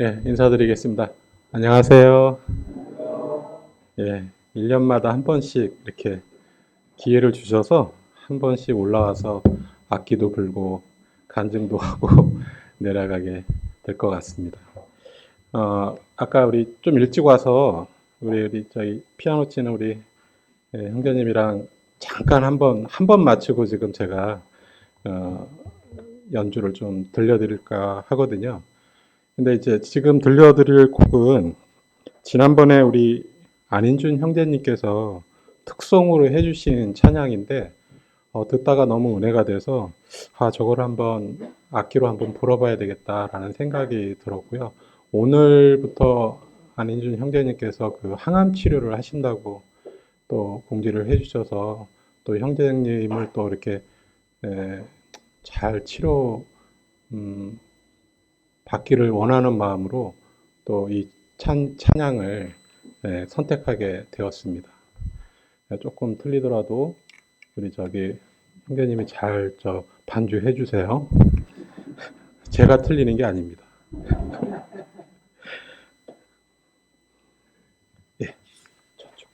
예, 인사드리겠습니다. 안녕하세요. 예, 1년마다 한 번씩 이렇게 기회를 주셔서 한 번씩 올라와서 악기도 불고 간증도 하고 내려가게 될 것 같습니다. 아까 우리 좀 일찍 와서 우리 저희 피아노 치는 우리 형제님이랑 잠깐 한 번 마치고 지금 제가 어, 연주를 좀 들려드릴까 하거든요. 근데 이제 지금 들려드릴 곡은 지난번에 우리 안인준 형제님께서 특송으로 해주신 찬양인데 듣다가 너무 은혜가 돼서 저걸 한번 악기로 한번 불어봐야 되겠다라는 생각이 들었고요. 오늘부터 안인준 형제님께서 그 항암 치료를 하신다고 또 공지를 해주셔서 또 형제님을 또 이렇게 에, 잘 치료 음, 받기를 원하는 마음으로 또 이 찬양을 선택하게 되었습니다. 조금 틀리더라도 우리 저기 형제님이 잘 반주해 주세요. 제가 틀리는 게 아닙니다. 예, 저쪽.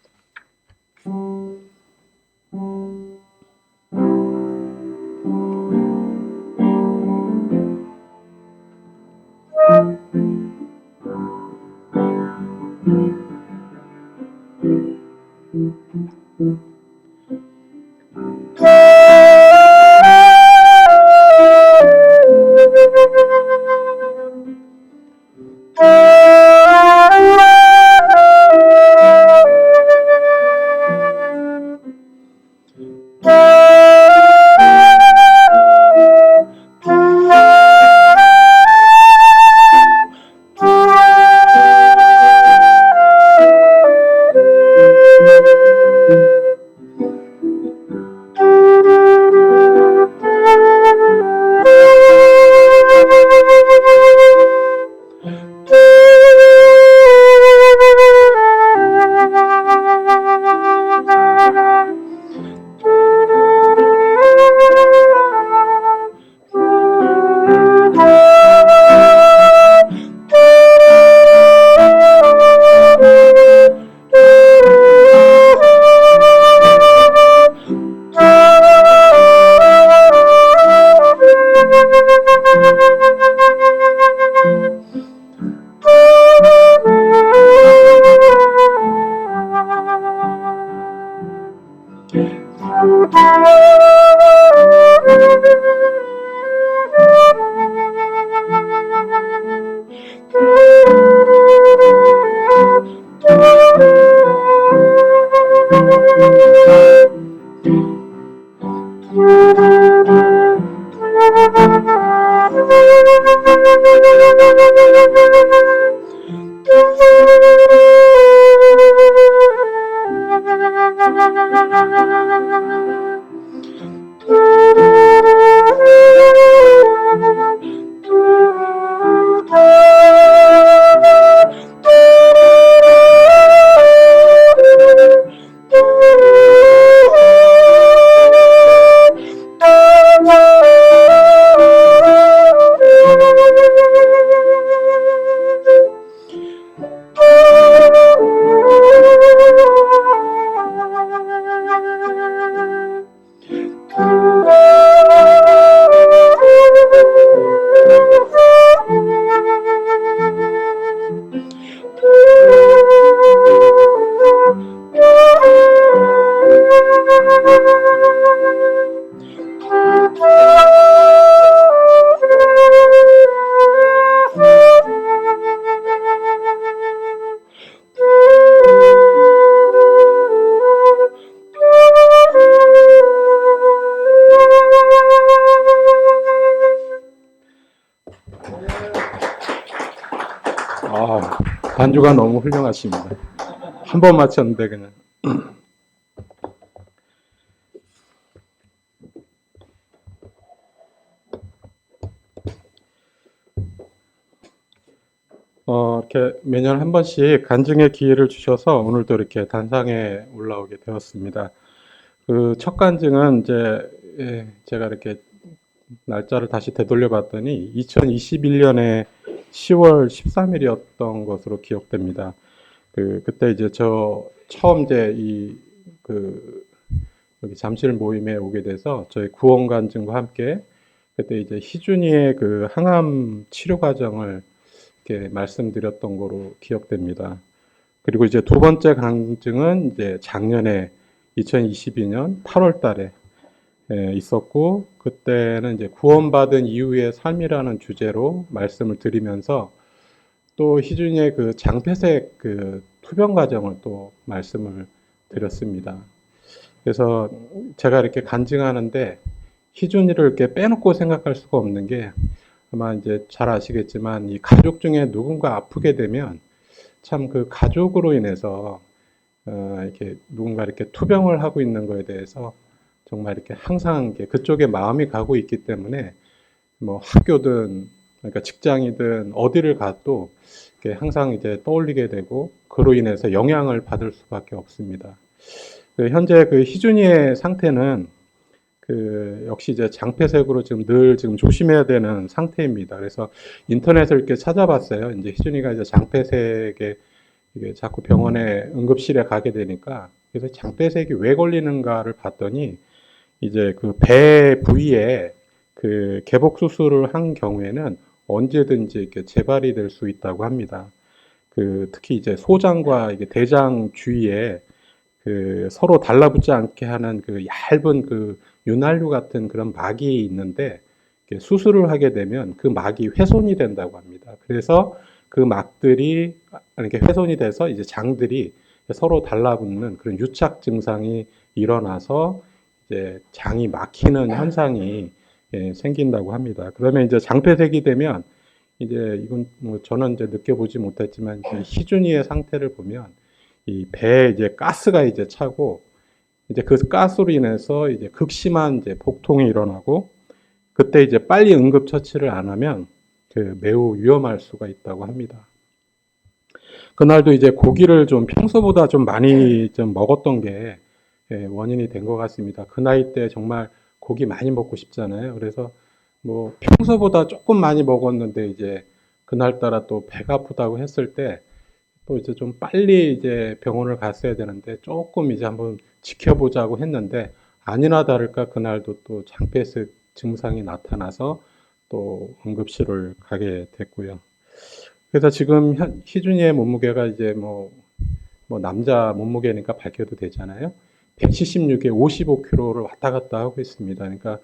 반주가 너무 훌륭하십니다. 한 번 맞췄는데 그냥. 이렇게 매년 한 번씩 간증의 기회를 주셔서 오늘도 이렇게 단상에 올라오게 되었습니다. 그 첫 간증은 이제 제가 이렇게 날짜를 다시 되돌려 봤더니 2021년에 10월 13일이었던 것으로 기억됩니다. 그때 이제 저 처음 이제 여기 잠실 모임에 오게 돼서 저희 구원관증과 함께 그때 이제 희준이의 그 항암 치료 과정을 이렇게 말씀드렸던 거로 기억됩니다. 그리고 이제 두 번째 강증은 이제 작년에 2022년 8월 달에 있었고, 그때는 이제 구원받은 이후의 삶이라는 주제로 말씀을 드리면서 또 희준이의 그 장폐색 그 투병 과정을 또 말씀을 드렸습니다. 그래서 제가 이렇게 간증하는데 희준이를 이렇게 빼놓고 생각할 수가 없는 게, 아마 이제 잘 아시겠지만 이 가족 중에 누군가 아프게 되면 참 그 가족으로 인해서 이렇게 누군가 이렇게 투병을 하고 있는 거에 대해서 정말 이렇게 항상 그쪽에 마음이 가고 있기 때문에 뭐 학교든 그러니까 직장이든 어디를 가도 항상 이제 떠올리게 되고 그로 인해서 영향을 받을 수밖에 없습니다. 현재 그 희준이의 상태는 역시 이제 장폐색으로 지금 늘 지금 조심해야 되는 상태입니다. 그래서 인터넷을 이렇게 찾아봤어요. 이제 희준이가 이제 장폐색에 이게 자꾸 병원에 응급실에 가게 되니까 그래서 장폐색이 왜 걸리는가를 봤더니 이제 그 배 부위에 그 개복 수술을 한 경우에는 언제든지 이렇게 재발이 될 수 있다고 합니다. 특히 이제 소장과 이게 대장 주위에 서로 달라붙지 않게 하는 그 얇은 그 윤활유 같은 그런 막이 있는데 수술을 하게 되면 그 막이 훼손이 된다고 합니다. 그래서 그 막들이 이렇게 훼손이 돼서 이제 장들이 서로 달라붙는 그런 유착 증상이 일어나서 이제 장이 막히는 현상이 생긴다고 합니다. 그러면 이제 장폐색이 되면 이제 이건 뭐 저는 이제 느껴보지 못했지만 희준이의 상태를 보면 이 배에 이제 가스가 이제 차고 이제 그 가스로 인해서 이제 극심한 이제 복통이 일어나고 그때 이제 빨리 응급 처치를 안 하면 매우 위험할 수가 있다고 합니다. 그날도 이제 고기를 좀 평소보다 좀 많이 좀 먹었던 게 원인이 된 것 같습니다. 그 나이 때 정말 고기 많이 먹고 싶잖아요. 그래서 뭐 평소보다 조금 많이 먹었는데 이제 그날따라 또 배가 아프다고 했을 때 또 이제 좀 빨리 이제 병원을 갔어야 되는데 조금 이제 한번 지켜보자고 했는데 아니나 다를까 그날도 또 장폐색 증상이 나타나서 또 응급실을 가게 됐고요. 그래서 지금 희준이의 몸무게가 이제 뭐 남자 몸무게니까 밝혀도 되잖아요. 176에 55kg를 왔다 갔다 하고 있습니다. 그러니까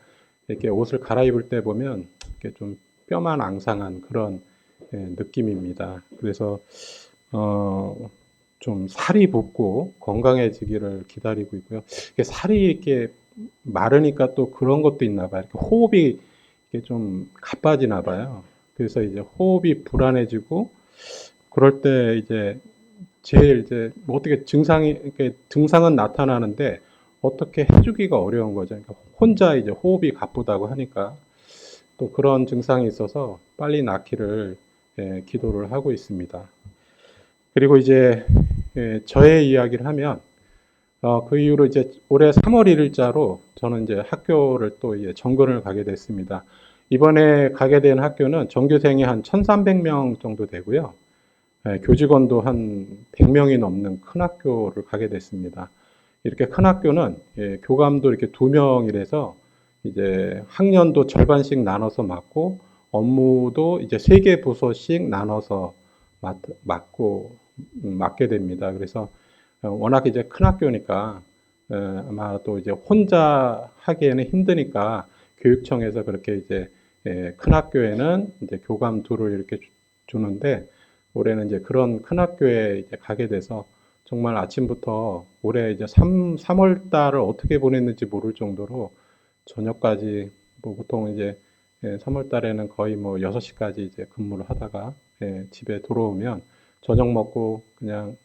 이렇게 옷을 갈아입을 때 보면 이렇게 좀 뼈만 앙상한 그런 느낌입니다. 그래서 좀 살이 붙고 건강해지기를 기다리고 있고요. 살이 이렇게 마르니까 또 그런 것도 있나 봐요. 이렇게 호흡이 이렇게 좀 가빠지나 봐요. 그래서 이제 호흡이 불안해지고 그럴 때 이제 제일 이제 뭐 어떻게 이렇게 증상은 나타나는데 어떻게 해주기가 어려운 거죠. 그러니까 혼자 이제 호흡이 가쁘다고 하니까 또 그런 증상이 있어서 빨리 낫기를 기도를 하고 있습니다. 그리고 이제 저의 이야기를 하면 그 이후로 이제 올해 3월 1일자로 저는 이제 학교를 또 이제 정근을 가게 됐습니다. 이번에 가게 된 학교는 전교생이 한 1,300명 정도 되고요. 교직원도 한 100명이 넘는 큰 학교를 가게 됐습니다. 이렇게 큰 학교는 교감도 이렇게 2명이라서 이제 학년도 절반씩 나눠서 맡고 업무도 이제 3개 부서씩 나눠서 맡게 됩니다. 그래서 워낙 이제 큰 학교니까 아마 또 이제 혼자 하기에는 힘드니까 교육청에서 그렇게 이제 큰 학교에는 이제 교감 둘을 이렇게 주는데 올해는 이제 그런 큰 학교에 이제 가게 돼서 정말 아침부터 올해 이제 3월 달을 어떻게 보냈는지 모를 정도로 저녁까지 뭐 보통 이제 3월 달에는 거의 뭐 6시까지 이제 근무를 하다가 집에 들어오면 저녁 먹고 그냥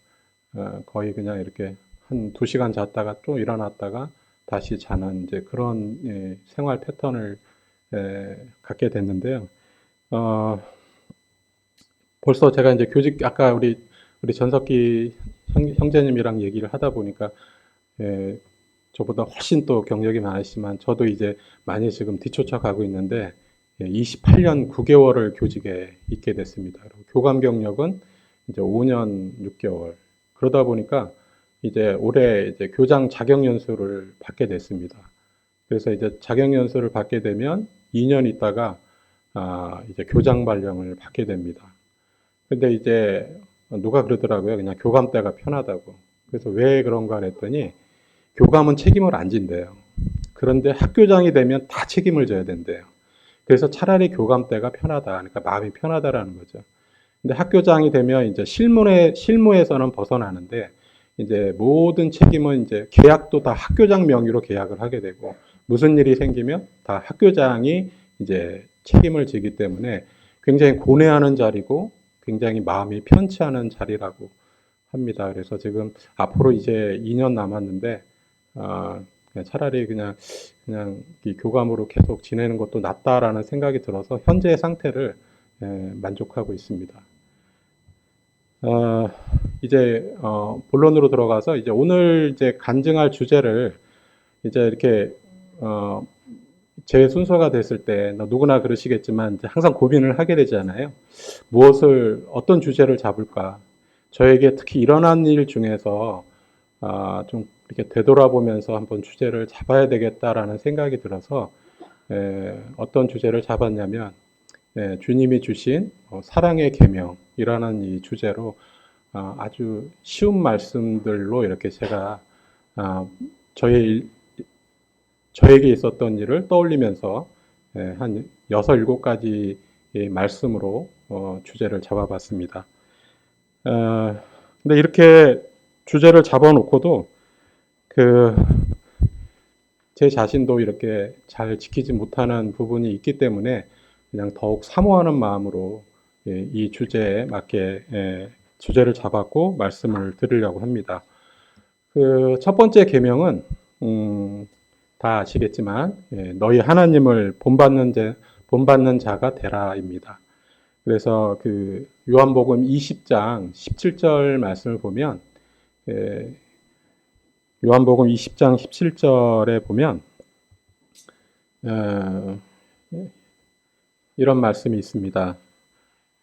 거의 그냥 이렇게 한 2시간 잤다가 또 일어났다가 다시 자는 이제 그런 생활 패턴을 갖게 됐는데요. 벌써 제가 이제 아까 우리 전석기 형제님이랑 얘기를 하다 보니까 저보다 훨씬 또 경력이 많으시지만 저도 이제 많이 지금 뒤쫓아 가고 있는데 28년 9개월을 교직에 있게 됐습니다. 그리고 교감 경력은 이제 5년 6개월. 그러다 보니까 이제 올해 이제 교장 자격 연수를 받게 됐습니다. 그래서 이제 자격 연수를 받게 되면 2년 있다가 이제 교장 발령을 받게 됩니다. 근데 이제 누가 그러더라고요. 그냥 교감 때가 편하다고. 그래서 왜 그런가 했더니 교감은 책임을 안 진대요. 그런데 학교장이 되면 다 책임을 져야 된대요. 그래서 차라리 교감 때가 편하다. 그러니까 마음이 편하다라는 거죠. 근데 학교장이 되면 이제 실무에서는 벗어나는데 이제 모든 책임은 이제 계약도 다 학교장 명의로 계약을 하게 되고 무슨 일이 생기면 다 학교장이 이제 책임을 지기 때문에 굉장히 고뇌하는 자리고 굉장히 마음이 편치 않은 자리라고 합니다. 그래서 지금 앞으로 이제 2년 남았는데 그냥 차라리 그냥 이 교감으로 계속 지내는 것도 낫다라는 생각이 들어서 현재의 상태를 만족하고 있습니다. 이제 본론으로 들어가서 이제 오늘 이제 간증할 주제를 이제 이렇게 제 순서가 됐을 때 누구나 그러시겠지만 이제 항상 고민을 하게 되잖아요. 어떤 주제를 잡을까? 저에게 특히 일어난 일 중에서 좀 이렇게 되돌아보면서 한번 주제를 잡아야 되겠다라는 생각이 들어서 어떤 주제를 잡았냐면 주님이 주신 사랑의 계명이라는 이 주제로 아주 쉬운 말씀들로 이렇게 제가 저에게 있었던 일을 떠올리면서 한 6, 7가지 말씀으로 주제를 잡아봤습니다. 근데 이렇게 주제를 잡아놓고도 제 자신도 이렇게 잘 지키지 못하는 부분이 있기 때문에 그냥 더욱 사모하는 마음으로 이 주제에 맞게 주제를 잡았고 말씀을 드리려고 합니다. 첫 번째 계명은 다 아시겠지만 너희 하나님을 본받는 자가 되라입니다. 그래서 요한복음 20장 17절 말씀을 보면 요한복음 20장 17절에 보면 이런 말씀이 있습니다.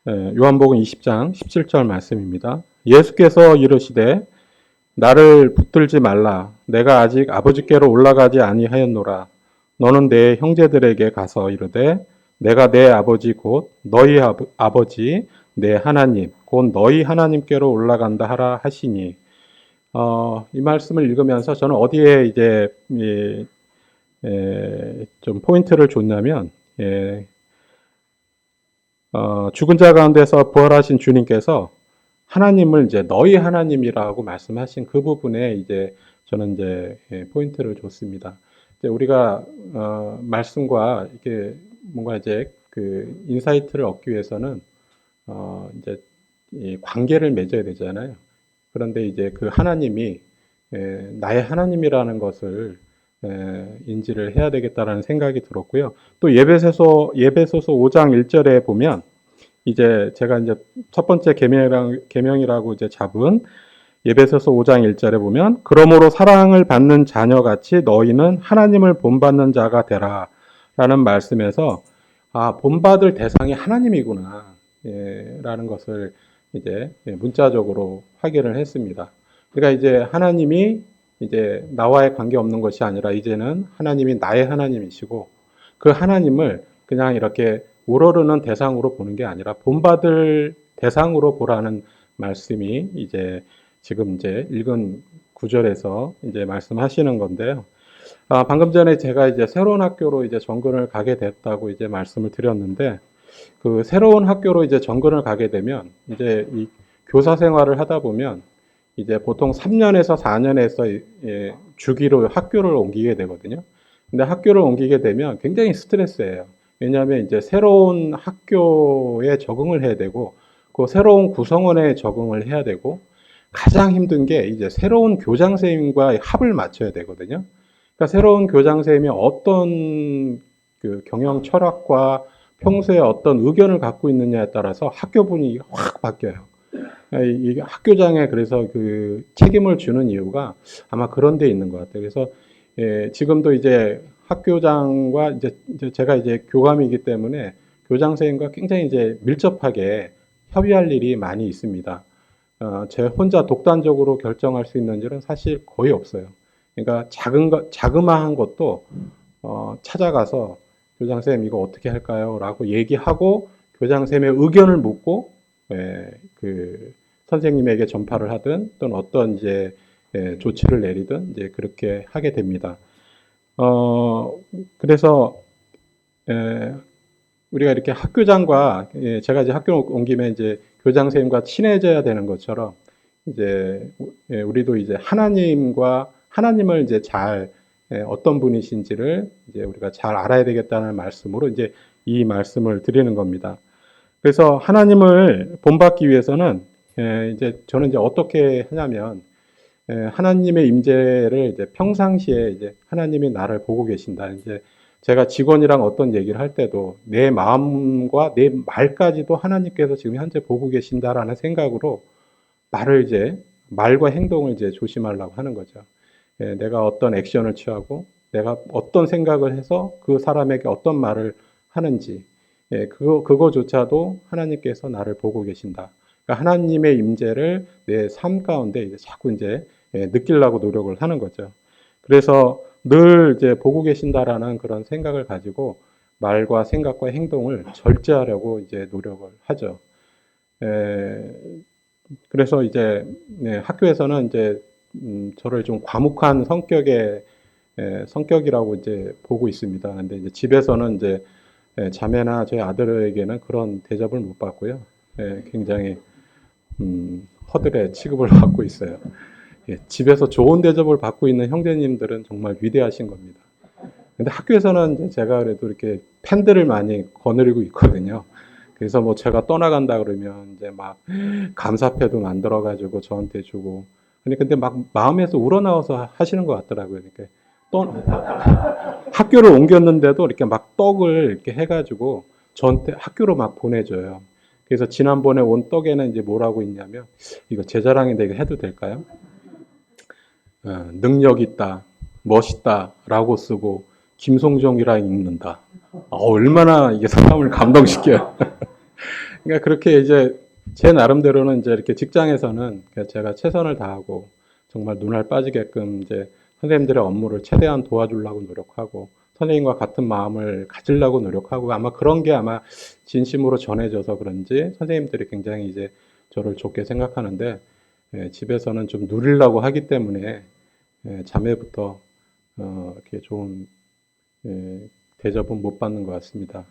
요한복음 20장 17절 말씀입니다. 예수께서 이르시되 나를 붙들지 말라. 내가 아직 아버지께로 올라가지 아니하였노라. 너는 내 형제들에게 가서 이르되 내가 내 아버지 곧 너희 아버지 내 하나님 곧 너희 하나님께로 올라간다 하라 하시니 이 말씀을 읽으면서 저는 어디에 이제 좀 포인트를 줬냐면 죽은 자 가운데서 부활하신 주님께서 하나님을 이제 너희 하나님이라고 말씀하신 그 부분에 이제 저는 이제 포인트를 줬습니다. 이제 우리가 말씀과 이렇게 뭔가 이제 인사이트를 얻기 위해서는 이제 이 관계를 맺어야 되잖아요. 그런데 이제 그 하나님이 나의 하나님이라는 것을 인지를 해야 되겠다라는 생각이 들었고요. 또 예배소서 5장 1절에 보면 이제 제가 이제 첫 번째 계명이라고 이제 잡은 예배소서 5장 1절에 보면 그러므로 사랑을 받는 자녀같이 너희는 하나님을 본받는 자가 되라라는 말씀에서 본받을 대상이 하나님이구나 라는 것을 이제 문자적으로 확인을 했습니다. 그러니까 이제 하나님이 이제 나와의 관계 없는 것이 아니라 이제는 하나님이 나의 하나님이시고 그 하나님을 그냥 이렇게 우러르는 대상으로 보는 게 아니라 본받을 대상으로 보라는 말씀이 이제 지금 이제 읽은 구절에서 이제 말씀하시는 건데요. 방금 전에 제가 이제 새로운 학교로 이제 정근을 가게 됐다고 이제 말씀을 드렸는데 그 새로운 학교로 이제 정근을 가게 되면 이제 이 교사 생활을 하다 보면 이제 보통 3년에서 4년에서 주기로 학교를 옮기게 되거든요. 근데 학교를 옮기게 되면 굉장히 스트레스예요. 왜냐하면 이제 새로운 학교에 적응을 해야 되고, 그 새로운 구성원에 적응을 해야 되고, 가장 힘든 게 이제 새로운 교장 선생님과 합을 맞춰야 되거든요. 그러니까 새로운 교장 선생님이 어떤 경영 철학과 평소에 어떤 의견을 갖고 있느냐에 따라서 학교 분위기가 확 바뀌어요. 이 학교장에 그래서 책임을 주는 이유가 아마 그런 데 있는 것 같아요. 그래서 지금도 이제 학교장과 이제 제가 이제 교감이기 때문에 교장 선생님과 굉장히 이제 밀접하게 협의할 일이 많이 있습니다. 제 혼자 독단적으로 결정할 수 있는 일은 사실 거의 없어요. 그러니까 자그마한 것도 찾아가서 교장 선생님 이거 어떻게 할까요? 라고 얘기하고 교장 선생님의 의견을 묻고 그 선생님에게 전파를 하든 또는 어떤 이제 조치를 내리든 이제 그렇게 하게 됩니다. 그래서 우리가 이렇게 학교장과 제가 이제 학교 온 김에 이제 교장 선생님과 친해져야 되는 것처럼 이제 우리도 이제 하나님을 이제 잘 어떤 분이신지를 이제 우리가 잘 알아야 되겠다는 말씀으로 이제 이 말씀을 드리는 겁니다. 그래서 하나님을 본받기 위해서는 이제 저는 이제 어떻게 하냐면 하나님의 임재를 이제 평상시에 이제 하나님이 나를 보고 계신다. 이제 제가 직원이랑 어떤 얘기를 할 때도 내 마음과 내 말까지도 하나님께서 지금 현재 보고 계신다라는 생각으로 말과 행동을 이제 조심하려고 하는 거죠. 내가 어떤 액션을 취하고 내가 어떤 생각을 해서 그 사람에게 어떤 말을 하는지 그거조차도 하나님께서 나를 보고 계신다. 그러니까 하나님의 임재를 내 삶 가운데 이제 자꾸 이제 느끼려고 노력을 하는 거죠. 그래서 늘 이제 보고 계신다라는 그런 생각을 가지고 말과 생각과 행동을 절제하려고 이제 노력을 하죠. 그래서 이제 학교에서는 이제 저를 좀 과묵한 성격이라고 이제 보고 있습니다. 근데 이제 집에서는 이제 자매나 저희 아들에게는 그런 대접을 못 받고요. 굉장히 허들의 취급을 받고 있어요. 집에서 좋은 대접을 받고 있는 형제님들은 정말 위대하신 겁니다. 근데 학교에서는 제가 그래도 이렇게 팬들을 많이 거느리고 있거든요. 그래서 뭐 제가 떠나간다 그러면 이제 막 감사패도 만들어가지고 저한테 주고. 근데 막 마음에서 우러나와서 하시는 것 같더라고요. 이렇게 학교를 옮겼는데도 이렇게 막 떡을 이렇게 해가지고 저한테 학교로 막 보내줘요. 그래서 지난번에 온 떡에는 이제 뭐라고 있냐면 이거 제 자랑인데 이거 해도 될까요? 능력 있다, 멋있다라고 쓰고 김송정이라 읽는다. 얼마나 이게 사람을 감동시켜요. 그러니까 그렇게 이제 제 나름대로는 이제 이렇게 직장에서는 제가 최선을 다하고 정말 눈알 빠지게끔 이제 선생님들의 업무를 최대한 도와주려고 노력하고 선생님과 같은 마음을 가지려고 노력하고 아마 그런 게 아마 진심으로 전해져서 그런지 선생님들이 굉장히 이제 저를 좋게 생각하는데 집에서는 좀 누리려고 하기 때문에 자매부터 이렇게 좋은 대접은 못 받는 것 같습니다.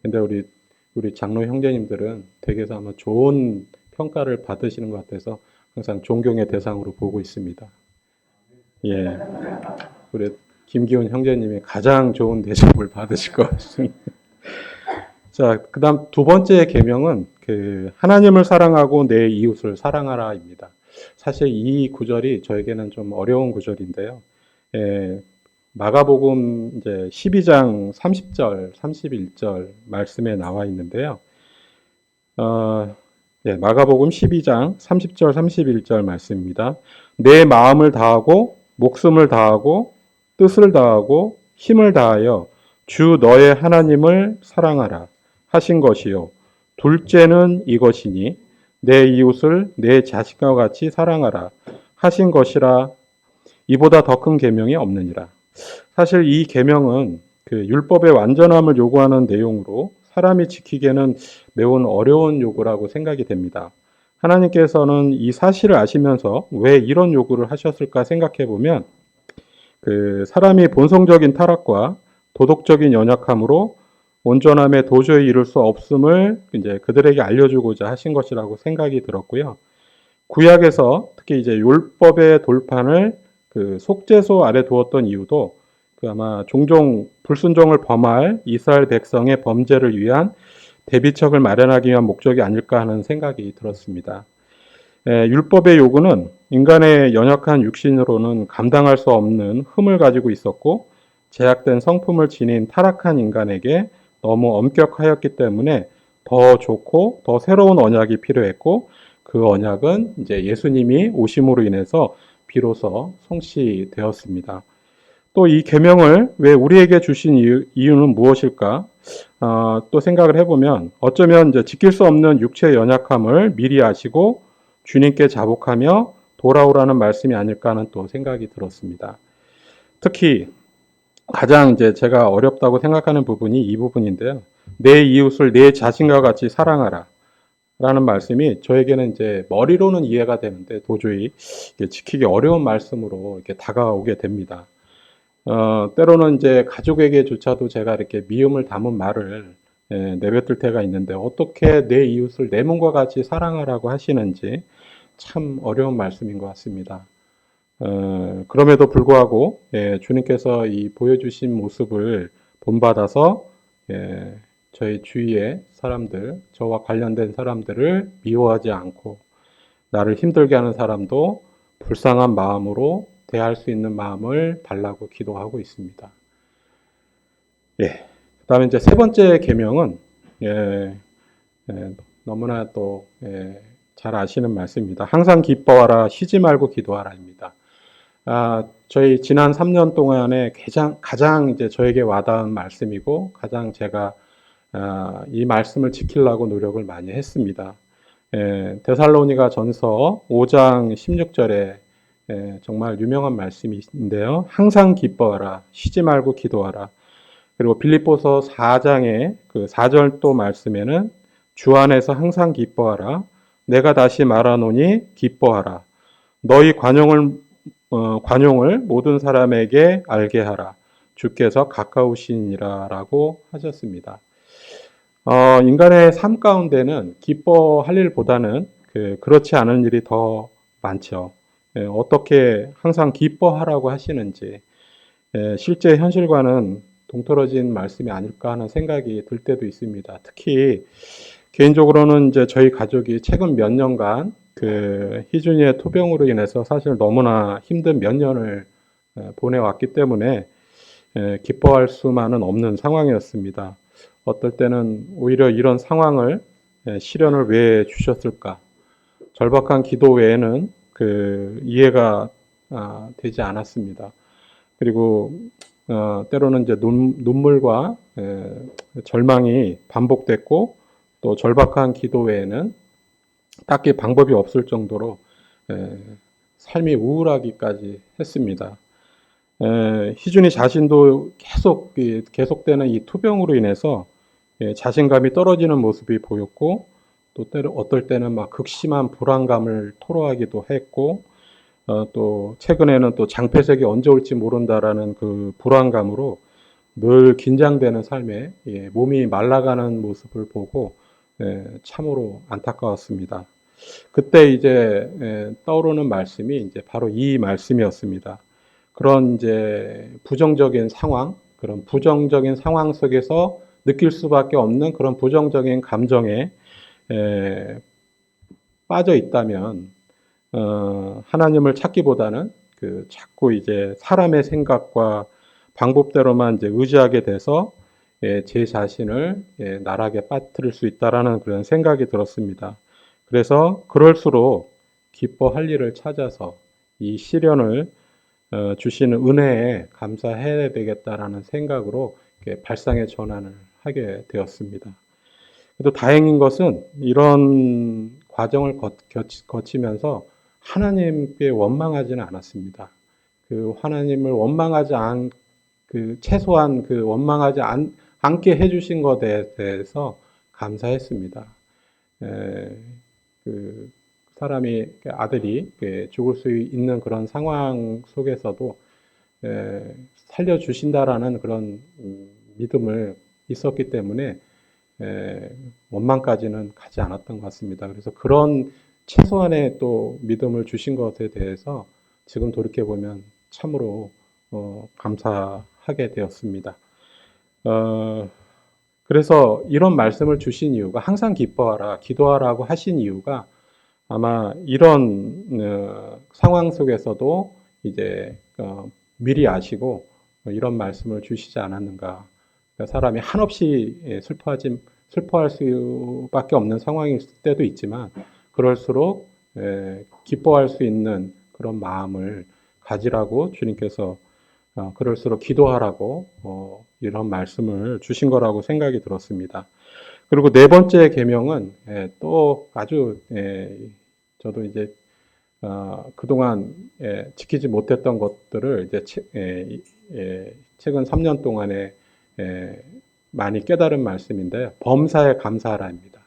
근데 우리 장로 형제님들은 댁에서 아마 좋은 평가를 받으시는 것 같아서 항상 존경의 대상으로 보고 있습니다. 예, 우리 김기훈 형제님이 가장 좋은 대접을 받으실 것 같습니다. 자, 그다음 두 번째 계명은 그 하나님을 사랑하고 내 이웃을 사랑하라입니다. 사실 이 구절이 저에게는 좀 어려운 구절인데요. 마가복음 이제 12장 30절, 31절 말씀에 나와 있는데요. 마가복음 12장 30절, 31절 말씀입니다. 내 마음을 다하고 목숨을 다하고 뜻을 다하고 힘을 다하여 주 너의 하나님을 사랑하라 하신 것이요. 둘째는 이것이니 내 이웃을 내 자식과 같이 사랑하라 하신 것이라. 이보다 더 큰 계명이 없느니라. 사실 이 계명은 그 율법의 완전함을 요구하는 내용으로 사람이 지키기에는 매우 어려운 요구라고 생각이 됩니다. 하나님께서는 이 사실을 아시면서 왜 이런 요구를 하셨을까 생각해 보면 그 사람이 본성적인 타락과 도덕적인 연약함으로 온전함에 도저히 이룰 수 없음을 이제 그들에게 알려주고자 하신 것이라고 생각이 들었고요. 구약에서 특히 이제 율법의 돌판을 그 속죄소 아래 두었던 이유도 그 아마 종종 불순종을 범할 이스라엘 백성의 범죄를 위한 대비책을 마련하기 위한 목적이 아닐까 하는 생각이 들었습니다. 율법의 요구는 인간의 연약한 육신으로는 감당할 수 없는 흠을 가지고 있었고 제약된 성품을 지닌 타락한 인간에게 너무 엄격하였기 때문에 더 좋고 더 새로운 언약이 필요했고 그 언약은 이제 예수님이 오심으로 인해서 비로소 성취되었습니다. 또 이 계명을 왜 우리에게 주신 이유는 무엇일까? 또 생각을 해보면 어쩌면 이제 지킬 수 없는 육체의 연약함을 미리 아시고 주님께 자복하며 돌아오라는 말씀이 아닐까 하는 또 생각이 들었습니다. 특히 가장 이제 제가 어렵다고 생각하는 부분이 이 부분인데요. 내 이웃을 내 자신과 같이 사랑하라. 라는 말씀이 저에게는 이제 머리로는 이해가 되는데 도저히 지키기 어려운 말씀으로 이렇게 다가오게 됩니다. 때로는 이제 가족에게조차도 제가 이렇게 미움을 담은 말을 내뱉을 때가 있는데 어떻게 내 이웃을 내 몸과 같이 사랑하라고 하시는지 참 어려운 말씀인 것 같습니다. 그럼에도 불구하고 주님께서 이 보여주신 모습을 본받아서 저희 주위의 사람들, 저와 관련된 사람들을 미워하지 않고 나를 힘들게 하는 사람도 불쌍한 마음으로 대할 수 있는 마음을 달라고 기도하고 있습니다. 그다음에 이제 세 번째 계명은 너무나 또 잘 아시는 말씀입니다. 항상 기뻐하라, 쉬지 말고 기도하라입니다. 저희 지난 3년 동안에 가장 이제 저에게 와닿은 말씀이고 가장 제가 이 말씀을 지키려고 노력을 많이 했습니다. 데살로니가 전서 5장 16절에 정말 유명한 말씀인데요. 항상 기뻐하라, 쉬지 말고 기도하라. 그리고 빌립보서 4장의 그 4절도 말씀에는 주 안에서 항상 기뻐하라. 내가 다시 말하노니 기뻐하라. 너희 관용을 모든 사람에게 알게 하라. 주께서 가까우시니라 라고 하셨습니다. 인간의 삶 가운데는 기뻐할 일보다는 그렇지 않은 일이 더 많죠. 어떻게 항상 기뻐하라고 하시는지 실제 현실과는 동떨어진 말씀이 아닐까 하는 생각이 들 때도 있습니다. 특히 개인적으로는 이제 저희 가족이 최근 몇 년간 희준이의 토병으로 인해서 사실 너무나 힘든 몇 년을 보내왔기 때문에 기뻐할 수만은 없는 상황이었습니다. 어떨 때는 오히려 이런 상황을 시련을 왜 주셨을까? 절박한 기도 외에는 이해가 되지 않았습니다. 그리고 때로는 이제 눈물과 절망이 반복됐고 또 절박한 기도 외에는 딱히 방법이 없을 정도로 삶이 우울하기까지 했습니다. 희준이 자신도 계속되는 이 투병으로 인해서 자신감이 떨어지는 모습이 보였고 또 어떨 때는 막 극심한 불안감을 토로하기도 했고 또 최근에는 또 장폐색이 언제 올지 모른다라는 그 불안감으로 늘 긴장되는 삶에 몸이 말라가는 모습을 보고 참으로 안타까웠습니다. 그때 이제 떠오르는 말씀이 이제 바로 이 말씀이었습니다. 그런 이제 그런 부정적인 상황 속에서 느낄 수밖에 없는 그런 부정적인 감정에 빠져 있다면 하나님을 찾기보다는 자꾸 이제 사람의 생각과 방법대로만 이제 의지하게 돼서 제 자신을 나락에 빠뜨릴 수 있다라는 그런 생각이 들었습니다. 그래서 그럴수록 기뻐할 일을 찾아서 이 시련을 주시는 은혜에 감사해야 되겠다라는 생각으로 발상의 전환을 하게 되었습니다. 또 다행인 것은 이런 과정을 거치면서 하나님께 원망하지는 않았습니다. 하나님을 최소한 원망하지 않게 해주신 것에 대해서 감사했습니다. 사람이 아들이 죽을 수 있는 그런 상황 속에서도 살려주신다라는 그런 믿음을 있었기 때문에 원망까지는 가지 않았던 것 같습니다. 그래서 그런 최소한의 또 믿음을 주신 것에 대해서 지금 돌이켜보면 참으로 감사하게 되었습니다. 그래서 이런 말씀을 주신 이유가 항상 기뻐하라, 기도하라고 하신 이유가 아마 이런 상황 속에서도 이제 미리 아시고 이런 말씀을 주시지 않았는가. 그러니까 사람이 한없이 슬퍼할 수밖에 없는 상황일 때도 있지만 그럴수록 기뻐할 수 있는 그런 마음을 가지라고 주님께서 그럴수록 기도하라고 이런 말씀을 주신 거라고 생각이 들었습니다. 그리고 네 번째 계명은 또 아주 저도 이제 그동안 지키지 못했던 것들을 이제 최근 3년 동안에 많이 깨달은 말씀인데요. 범사에 감사하라입니다.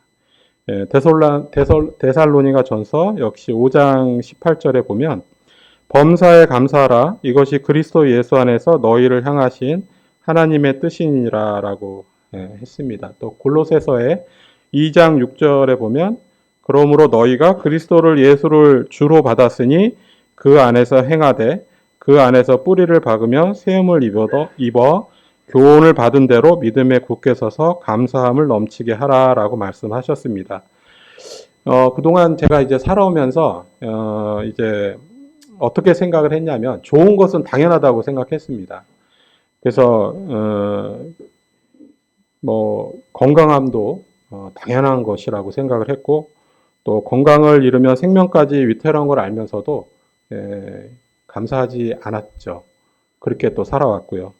데살로니가 전서 역시 5장 18절에 보면 범사에 감사하라 이것이 그리스도 예수 안에서 너희를 향하신 하나님의 뜻이니라 라고 했습니다. 또 골로새서의 2장 6절에 보면 그러므로 너희가 그리스도를 예수를 주로 받았으니 그 안에서 행하되 그 안에서 뿌리를 박으며 세움을 입어 교훈을 받은 대로 믿음에 굳게 서서 감사함을 넘치게 하라라고 말씀하셨습니다. 그동안 제가 이제 살아오면서 이제 어떻게 생각을 했냐면 좋은 것은 당연하다고 생각했습니다. 그래서 뭐 건강함도 당연한 것이라고 생각을 했고 또 건강을 잃으면 생명까지 위태로운 걸 알면서도 감사하지 않았죠. 그렇게 또 살아왔고요.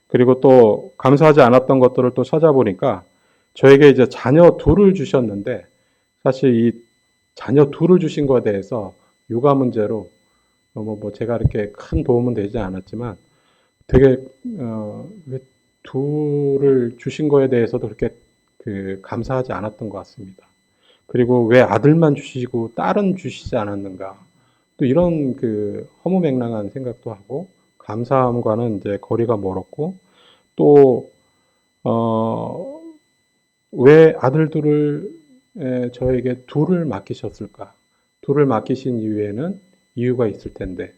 그리고 또 감사하지 않았던 것들을 또 찾아보니까 저에게 이제 자녀 둘을 주셨는데 사실 이 자녀 둘을 주신 것에 대해서 육아 문제로 뭐 제가 이렇게 큰 도움은 되지 않았지만 되게 왜 둘을 주신 거에 대해서도 그렇게 감사하지 않았던 것 같습니다. 그리고 왜 아들만 주시고 딸은 주시지 않았는가? 또 이런 허무맹랑한 생각도 하고 감사함과는 이제 거리가 멀었고 또 왜 아들들을 저에게 둘을 맡기셨을까? 둘을 맡기신 이유에는 이유가 있을 텐데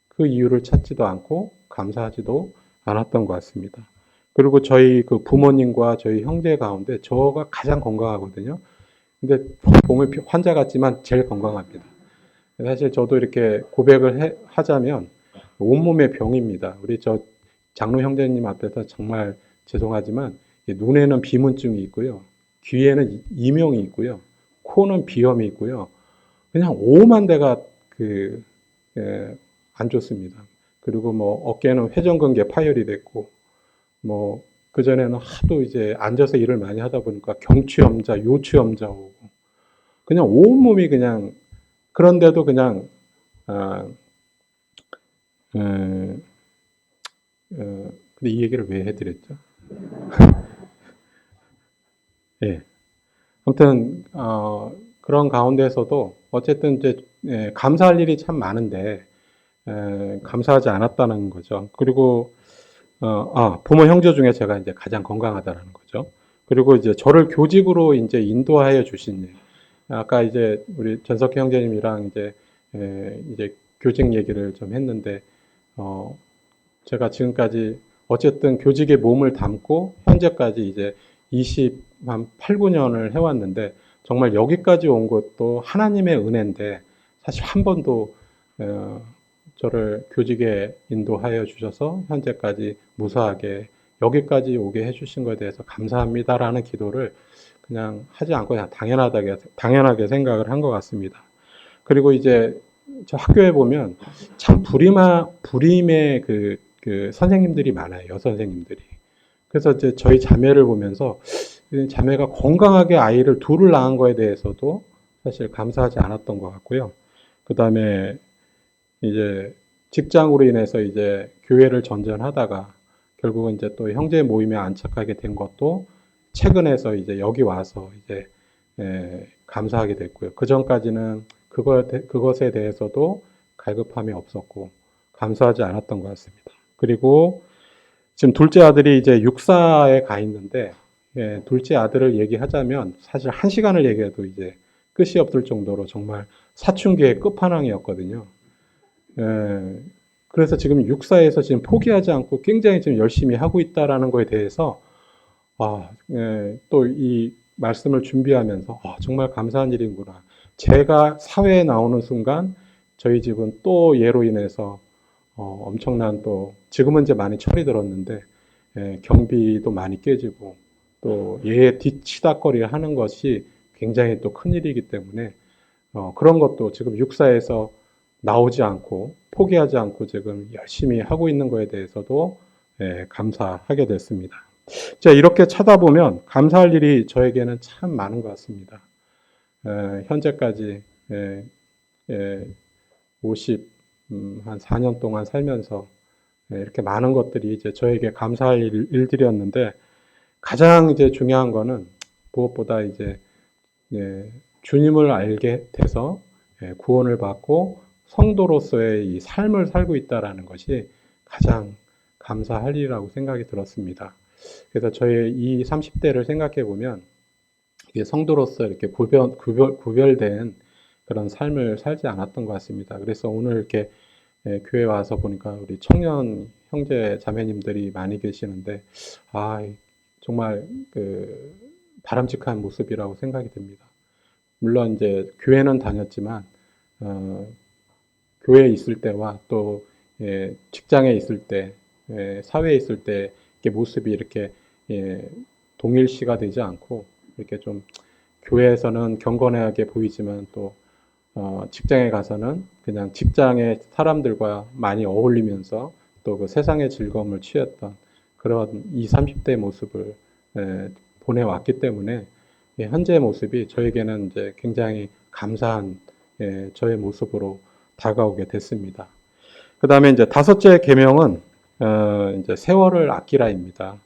그 이유를 찾지도 않고 감사하지도 않았던 것 같습니다. 그리고 저희 부모님과 저희 형제 가운데 저가 가장 건강하거든요. 근데 보면 환자 같지만 제일 건강합니다. 사실 저도 이렇게 고백을 하자면 온몸의 병입니다. 우리 저 장로 형제님 앞에서 정말 죄송하지만 눈에는 비문증이 있고요. 귀에는 이명이 있고요. 코는 비염이 있고요. 그냥 오만 데가 안 좋습니다. 그리고 뭐 어깨는 회전근개 파열이 됐고 뭐 그전에는 하도 이제 앉아서 일을 많이 하다 보니까 경추염자, 요추염자 오고 그냥 온몸이 그냥 그런데도 그냥 근데 이 얘기를 왜 해드렸죠? 예. 아무튼 그런 가운데서도 어쨌든 이제 감사할 일이 참 많은데 감사하지 않았다는 거죠. 그리고 부모 형제 중에 제가 이제 가장 건강하다라는 거죠. 그리고 이제 저를 교직으로 이제 인도하여 주신 일. 아까 이제 우리 전석희 형제님이랑 이제 교직 얘기를 좀 했는데 제가 지금까지 어쨌든 교직에 몸을 담고 현재까지 이제 8, 9년을 해왔는데 정말 여기까지 온 것도 하나님의 은혜인데 사실 한 번도 저를 교직에 인도하여 주셔서 현재까지 무사하게 여기까지 오게 해주신 것에 대해서 감사합니다라는 기도를 그냥 하지 않고 그냥 당연하게 생각을 한 것 같습니다. 그리고 이제 저 학교에 보면 참 불임의 선생님들이 많아요. 여선생님들이. 그래서 이제 저희 자매를 보면서 자매가 건강하게 아이를 둘을 낳은 거에 대해서도 사실 감사하지 않았던 것 같고요. 그 다음에 이제 직장으로 인해서 이제 교회를 전전하다가 결국은 이제 또 형제 모임에 안착하게 된 것도 최근에서 이제 여기 와서 이제 감사하게 됐고요. 그 전까지는 그것에 대해서도 갈급함이 없었고 감사하지 않았던 것 같습니다. 그리고 지금 둘째 아들이 이제 육사에 가 있는데 둘째 아들을 얘기하자면 사실 1시간을 얘기해도 이제 끝이 없을 정도로 정말 사춘기의 끝판왕이었거든요. 그래서 지금 육사에서 지금 포기하지 않고 굉장히 지금 열심히 하고 있다라는 거에 대해서 또 이 말씀을 준비하면서 정말 감사한 일이구나. 제가 사회에 나오는 순간 저희 집은 또 얘로 인해서 엄청난 또 지금은 이제 많이 철이 들었는데 경비도 많이 깨지고 또 얘의 뒤치다거리를 하는 것이 굉장히 또 큰일이기 때문에 그런 것도 지금 육사에서 나오지 않고 포기하지 않고 지금 열심히 하고 있는 거에 대해서도 감사하게 됐습니다. 자, 이렇게 찾아보면 감사할 일이 저에게는 참 많은 것 같습니다. 현재까지 한 4년 동안 살면서 이렇게 많은 것들이 이제 저에게 감사할 일들이었는데, 가장 이제 중요한 거는 무엇보다 이제 주님을 알게 돼서 구원을 받고 성도로서의 이 삶을 살고 있다라는 것이 가장 감사할 일이라고 생각이 들었습니다. 그래서 저의 이 30대를 생각해 보면 성도로서 이렇게 구별된 그런 삶을 살지 않았던 것 같습니다. 그래서 오늘 이렇게 교회 와서 보니까 우리 청년 형제 자매님들이 많이 계시는데, 정말 그 바람직한 모습이라고 생각이 듭니다. 물론 이제 교회는 다녔지만 교회에 있을 때와 또 직장에 있을 때, 사회에 있을 때 모습이 이렇게 동일시가 되지 않고, 이렇게 좀 교회에서는 경건하게 보이지만 또 직장에 가서는 그냥 직장의 사람들과 많이 어울리면서 또 그 세상의 즐거움을 취했던 그런 20, 30대 모습을 보내왔기 때문에 현재의 모습이 저에게는 이제 굉장히 감사한 저의 모습으로 다가오게 됐습니다. 그 다음에 이제 다섯째 계명은 이제 세월을 아끼라입니다.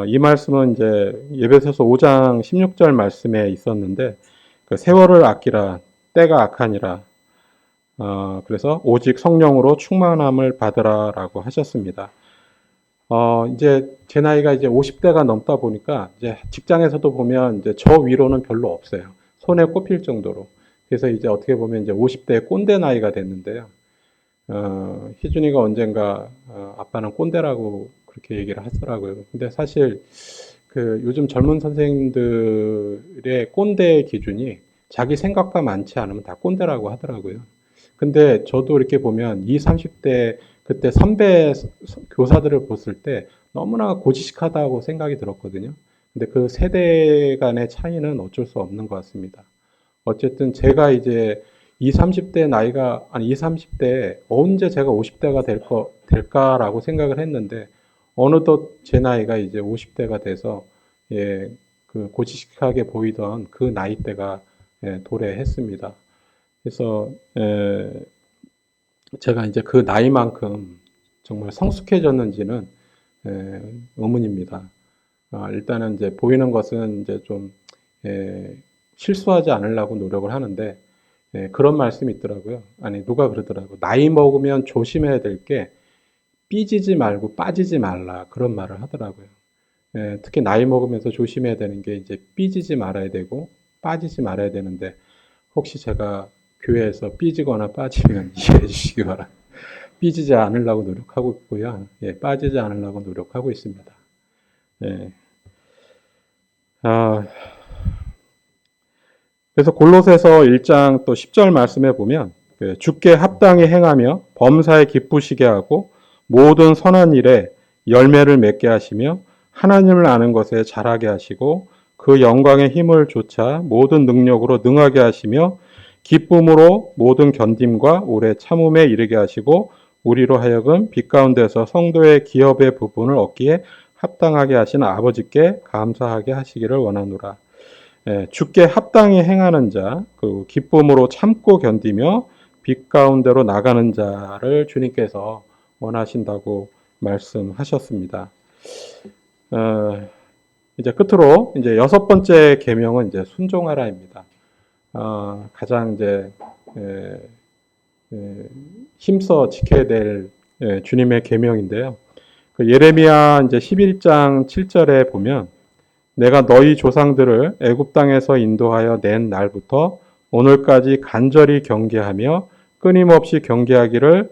이 말씀은 이제 에베소서 5장 16절 말씀에 있었는데, 그 세월을 아끼라, 때가 악하니라. 그래서 오직 성령으로 충만함을 받으라라고 하셨습니다. 이제 제 나이가 이제 50대가 넘다 보니까 이제 직장에서도 보면 이제 저 위로는 별로 없어요. 손에 꼽힐 정도로. 그래서 이제 어떻게 보면 이제 50대 꼰대 나이가 됐는데요. 희준이가 언젠가 아빠는 꼰대라고 그렇게 얘기를 하더라고요. 근데 사실 그 요즘 젊은 선생님들의 꼰대의 기준이 자기 생각과 많지 않으면 다 꼰대라고 하더라고요. 근데 저도 이렇게 보면 20, 30대 그때 선배 교사들을 봤을 때 너무나 고지식하다고 생각이 들었거든요. 근데 그 세대 간의 차이는 어쩔 수 없는 것 같습니다. 어쨌든 제가 이제 20, 30대 나이가, 아니 20, 30대 언제 제가 50대가 될까라고 생각을 했는데, 어느덧 제 나이가 이제 50대가 돼서 그 고지식하게 보이던 그 나이대가 도래했습니다. 그래서 제가 이제 그 나이만큼 정말 성숙해졌는지는 의문입니다. 일단은 이제 보이는 것은 이제 좀 실수하지 않으려고 노력을 하는데, 그런 말씀이 있더라고요. 아니, 누가 그러더라고요. 나이 먹으면 조심해야 될 게 삐지지 말고 빠지지 말라, 그런 말을 하더라고요. 특히 나이 먹으면서 조심해야 되는 게 이제 삐지지 말아야 되고 빠지지 말아야 되는데, 혹시 제가 교회에서 삐지거나 빠지면 이해해 주시기 바랍니다. 삐지지 않으려고 노력하고 있고요. 빠지지 않으려고 노력하고 있습니다. 그래서 골로새서 1장 또 10절 말씀해 보면, 주께 합당히 행하며 범사에 기쁘시게 하고 모든 선한 일에 열매를 맺게 하시며 하나님을 아는 것에 잘하게 하시고 그 영광의 힘을 좇아 모든 능력으로 능하게 하시며 기쁨으로 모든 견딤과 오래 참음에 이르게 하시고 우리로 하여금 빛 가운데서 성도의 기업의 부분을 얻기에 합당하게 하신 아버지께 감사하게 하시기를 원하노라. 주께 합당히 행하는 자, 그 기쁨으로 참고 견디며 빛 가운데로 나가는 자를 주님께서 원하신다고 말씀하셨습니다. 이제 끝으로 이제 여섯 번째 계명은 이제 순종하라입니다. 가장 이제 힘써 지켜야 될 주님의 계명인데요. 그 예레미야 이제 11장 7절에 보면, 내가 너희 조상들을 애굽 땅에서 인도하여 낸 날부터 오늘까지 간절히 경계하며 끊임없이 경계하기를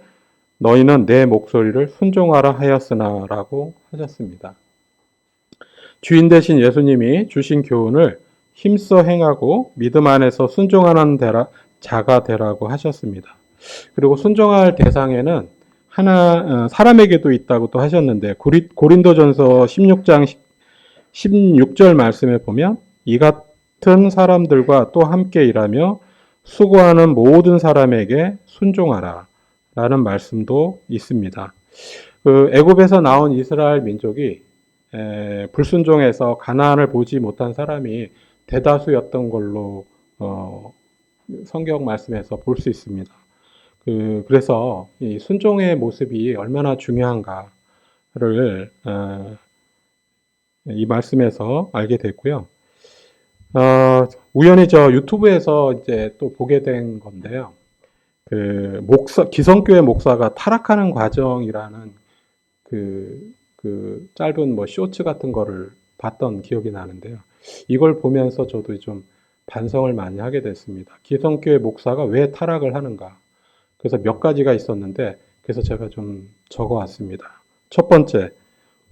너희는 내 목소리를 순종하라 하였으나라고 하셨습니다. 주인 되신 예수님이 주신 교훈을 힘써 행하고 믿음 안에서 순종하는 자가 되라고 하셨습니다. 그리고 순종할 대상에는 사람에게도 있다고 또 하셨는데, 고린도전서 16장 16절 말씀에 보면 이 같은 사람들과 또 함께 일하며 수고하는 모든 사람에게 순종하라 라는 말씀도 있습니다. 그 애굽에서 나온 이스라엘 민족이 불순종해서 가나안을 보지 못한 사람이 대다수였던 걸로 성경 말씀에서 볼 수 있습니다. 그래서 이 순종의 모습이 얼마나 중요한가를 이 말씀에서 알게 됐고요. 우연히 저 유튜브에서 이제 또 보게 된 건데요. 기성교회 목사가 타락하는 과정이라는 짧은 뭐 쇼츠 같은 거를 봤던 기억이 나는데요. 이걸 보면서 저도 좀 반성을 많이 하게 됐습니다. 기성교회 목사가 왜 타락을 하는가? 그래서 몇 가지가 있었는데, 그래서 제가 좀 적어 왔습니다. 첫 번째,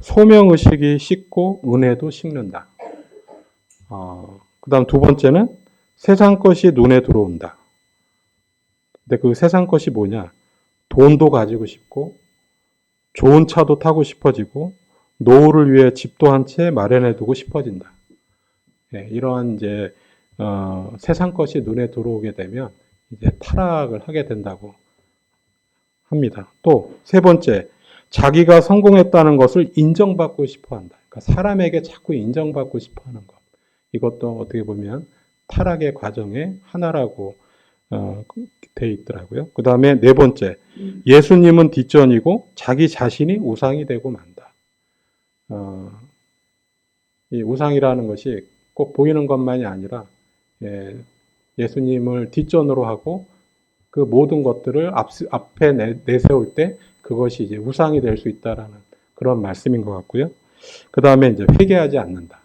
소명의식이 식고 은혜도 식는다. 그 다음 두 번째는 세상 것이 눈에 들어온다. 근데 그 세상 것이 뭐냐? 돈도 가지고 싶고, 좋은 차도 타고 싶어지고, 노후를 위해 집도 한 채 마련해 두고 싶어진다. 이러한 이제, 세상 것이 눈에 들어오게 되면 이제 타락을 하게 된다고 합니다. 또 세 번째, 자기가 성공했다는 것을 인정받고 싶어 한다. 그러니까 사람에게 자꾸 인정받고 싶어 하는 것. 이것도 어떻게 보면 타락의 과정의 하나라고 돼 있더라고요. 그 다음에 네 번째, 예수님은 뒷전이고 자기 자신이 우상이 되고 만다. 이 우상이라는 것이 꼭 보이는 것만이 아니라 예수님을 뒷전으로 하고 그 모든 것들을 앞에 내세울 때 그것이 이제 우상이 될 수 있다라는 그런 말씀인 것 같고요. 그 다음에 이제 회개하지 않는다.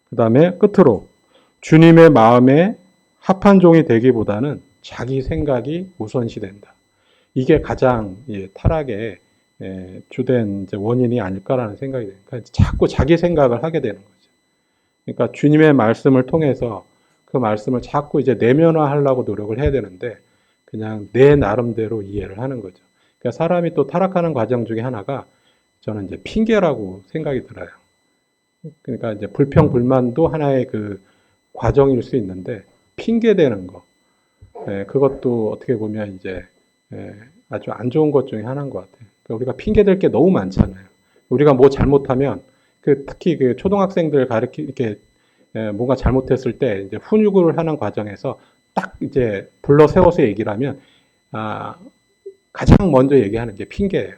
그 다음에 끝으로 주님의 마음에 합한 종이 되기보다는 자기 생각이 우선시 된다. 이게 가장 타락의 주된 이제 원인이 아닐까라는 생각이 듭니다. 그러니까 자꾸 자기 생각을 하게 되는 거죠. 그러니까 주님의 말씀을 통해서 그 말씀을 자꾸 이제 내면화하려고 노력을 해야 되는데 그냥 내 나름대로 이해를 하는 거죠. 그러니까 사람이 또 타락하는 과정 중에 하나가 저는 이제 핑계라고 생각이 들어요. 그러니까 이제 불평, 불만도 하나의 그 과정일 수 있는데 핑계 대는 거. 그것도 어떻게 보면 이제 아주 안 좋은 것 중에 하나인 것 같아요. 그러니까 우리가 핑계 댈 게 너무 많잖아요. 우리가 뭐 잘못하면 특히 그 초등학생들 이렇게 뭔가 잘못했을 때 이제 훈육을 하는 과정에서 딱 이제 불러 세워서 얘기를 하면 가장 먼저 얘기하는 게 핑계예요.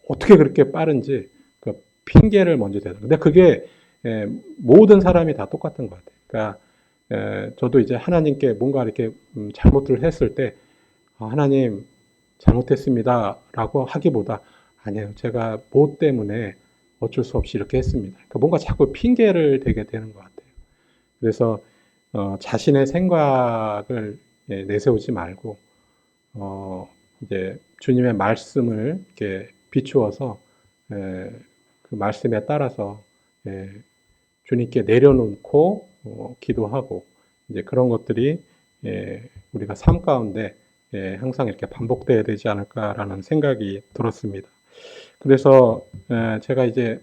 어떻게 그렇게 빠른지 그 핑계를 먼저 대요. 근데 그게 모든 사람이 다 똑같은 것 같아요. 그러니까 저도 이제 하나님께 뭔가 이렇게 잘못을 했을 때 하나님 잘못했습니다라고 하기보다 아니에요. 제가 뭐 때문에 어쩔 수 없이 이렇게 했습니다. 그러니까 뭔가 자꾸 핑계를 대게 되는 것 같아요. 그래서 자신의 생각을 내세우지 말고 이제 주님의 말씀을 이렇게 비추어서 그 말씀에 따라서 주님께 내려놓고 기도하고 이제 그런 것들이 우리가 삶 가운데 항상 이렇게 반복돼야 되지 않을까라는 생각이 들었습니다. 그래서 제가 이제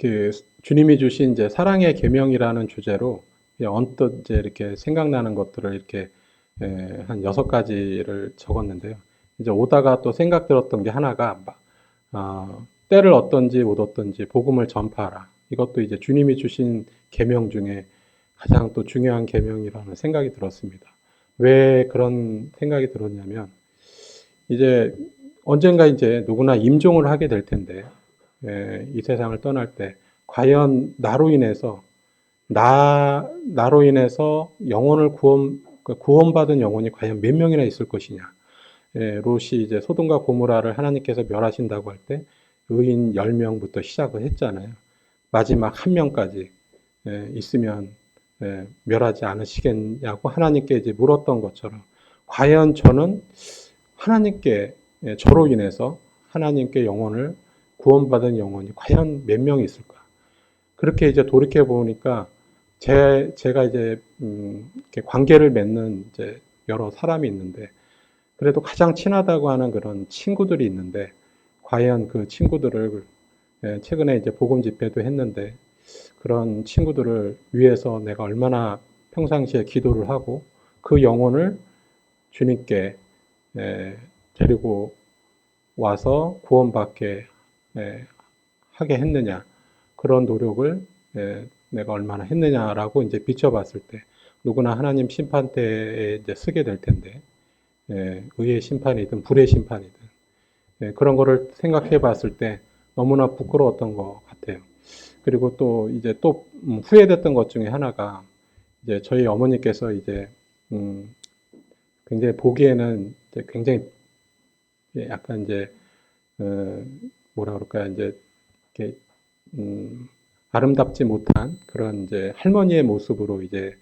그 주님이 주신 이제 사랑의 계명이라는 주제로 언뜻 이제 이렇게 생각나는 것들을 이렇게 한 6가지를 적었는데요. 이제 오다가 또 생각 들었던 게 하나가 때를 얻든지 못 얻든지 복음을 전파하라. 이것도 이제 주님이 주신 계명 중에 가장 또 중요한 계명이라는 생각이 들었습니다. 왜 그런 생각이 들었냐면 이제 언젠가 이제 누구나 임종을 하게 될 텐데 이 세상을 떠날 때 과연 나로 인해서 영혼을 구원받은 영혼이 과연 몇 명이나 있을 것이냐. 롯이 이제 소돔과 고모라를 하나님께서 멸하신다고 할 때 의인 10명부터 시작을 했잖아요. 마지막 1명까지 있으면 멸하지 않으시겠냐고 하나님께 이제 물었던 것처럼 과연 저는 하나님께 저로 인해서 하나님께 영혼을 구원받은 영혼이 과연 몇 명이 있을까? 그렇게 이제 돌이켜 보니까 제가 이제 이렇게 관계를 맺는 이제 여러 사람이 있는데 그래도 가장 친하다고 하는 그런 친구들이 있는데 과연 그 친구들을 최근에 이제 복음 집회도 했는데 그런 친구들을 위해서 내가 얼마나 평상시에 기도를 하고 그 영혼을 주님께 데리고 와서 구원받게 하게 했느냐, 그런 노력을 내가 얼마나 했느냐라고 이제 비춰봤을 때 누구나 하나님 심판대에 이제 서게 될 텐데, 의의 심판이든 불의 심판이든 그런 거를 생각해 봤을 때 너무나 부끄러웠던 것 같아요. 그리고 또 이제 또 후회됐던 것 중에 하나가 이제 저희 어머니께서 이제 굉장히 보기에는 이제 굉장히 약간 이제 뭐라 그럴까요? 이제 이렇게 아름답지 못한 그런 이제 할머니의 모습으로 이제